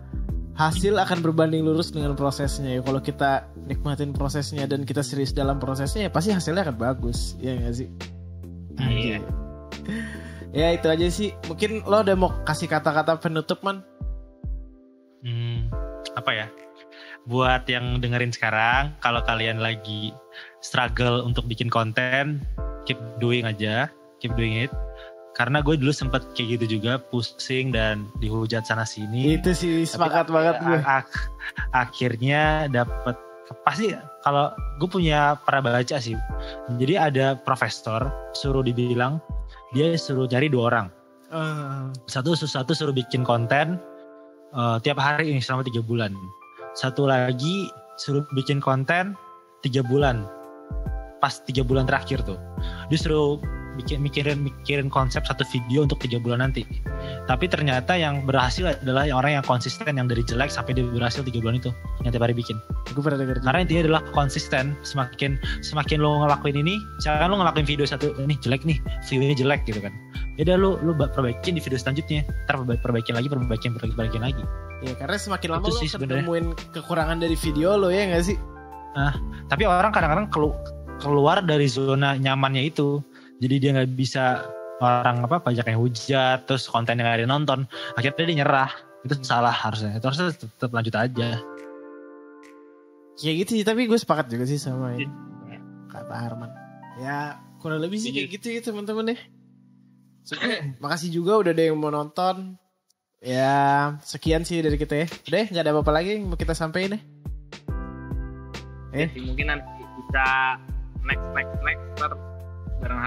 hasil akan berbanding lurus dengan prosesnya. Ya kalau kita nikmatin prosesnya dan kita serius dalam prosesnya, ya pasti hasilnya akan bagus, ya nggak sih? Iya. Ya itu aja sih. Mungkin lo udah mau kasih kata-kata penutup man? Apa ya? Buat yang dengerin sekarang, kalau kalian lagi struggle untuk bikin konten, keep doing it. Karena gue dulu sempet kayak gitu juga, pusing dan dihujat sana sini. Itu sih sepakat banget gue. Akhirnya dapet, pasti kalau gue pernah baca sih. Jadi ada profesor dia suruh cari 2 orang. Satu suruh bikin konten tiap hari ini selama 3 bulan. Satu lagi suruh bikin konten 3 bulan. Pas 3 bulan terakhir tuh dia suruh mikirin konsep satu video untuk 3 bulan nanti. Tapi ternyata yang berhasil adalah orang yang konsisten, yang dari jelek sampai dia berhasil 3 bulan itu, yang tiap hari bikin. Gue pernah denger. Karena intinya adalah konsisten. Semakin lo ngelakuin ini, misalkan lo ngelakuin video satu, ini jelek nih, videonya jelek gitu kan. Ya udah lo perbaikin di video selanjutnya, ntar perbaikin lagi. Ya karena semakin lama itu lo sih nemuin kekurangan dari video lo, ya nggak sih? Tapi orang kadang-kadang keluar dari zona nyamannya itu. Jadi dia nggak bisa, orang banyak yang hujat, terus kontennya nggak ada yang nonton, akhirnya dia nyerah. Itu salah harusnya. Itu harusnya tetap lanjut aja. Kayak gitu sih, tapi gue sepakat juga sih sama ini kata Harman. Ya kurang lebih sih kayak gitu ya teman-teman ya. Makasih juga udah ada yang mau nonton. Ya sekian sih dari kita ya. Udah nggak ada apa-apa lagi yang mau kita sampaikan ya. Jadi mungkin nanti bisa next ntar bareng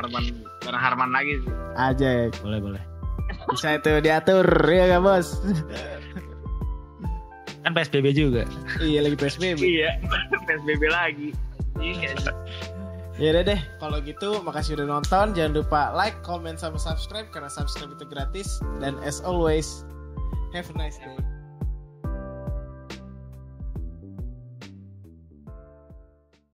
Harman lagi sih. Aja. Boleh. Bisa itu diatur ya gak bos? Kan PSBB juga. Iya lagi PSBB. Iya, PSBB lagi. Iya. Ya udah deh, kalau gitu makasih udah nonton. Jangan lupa like, comment, sama subscribe karena subscribe itu gratis. Dan as always, have a nice day.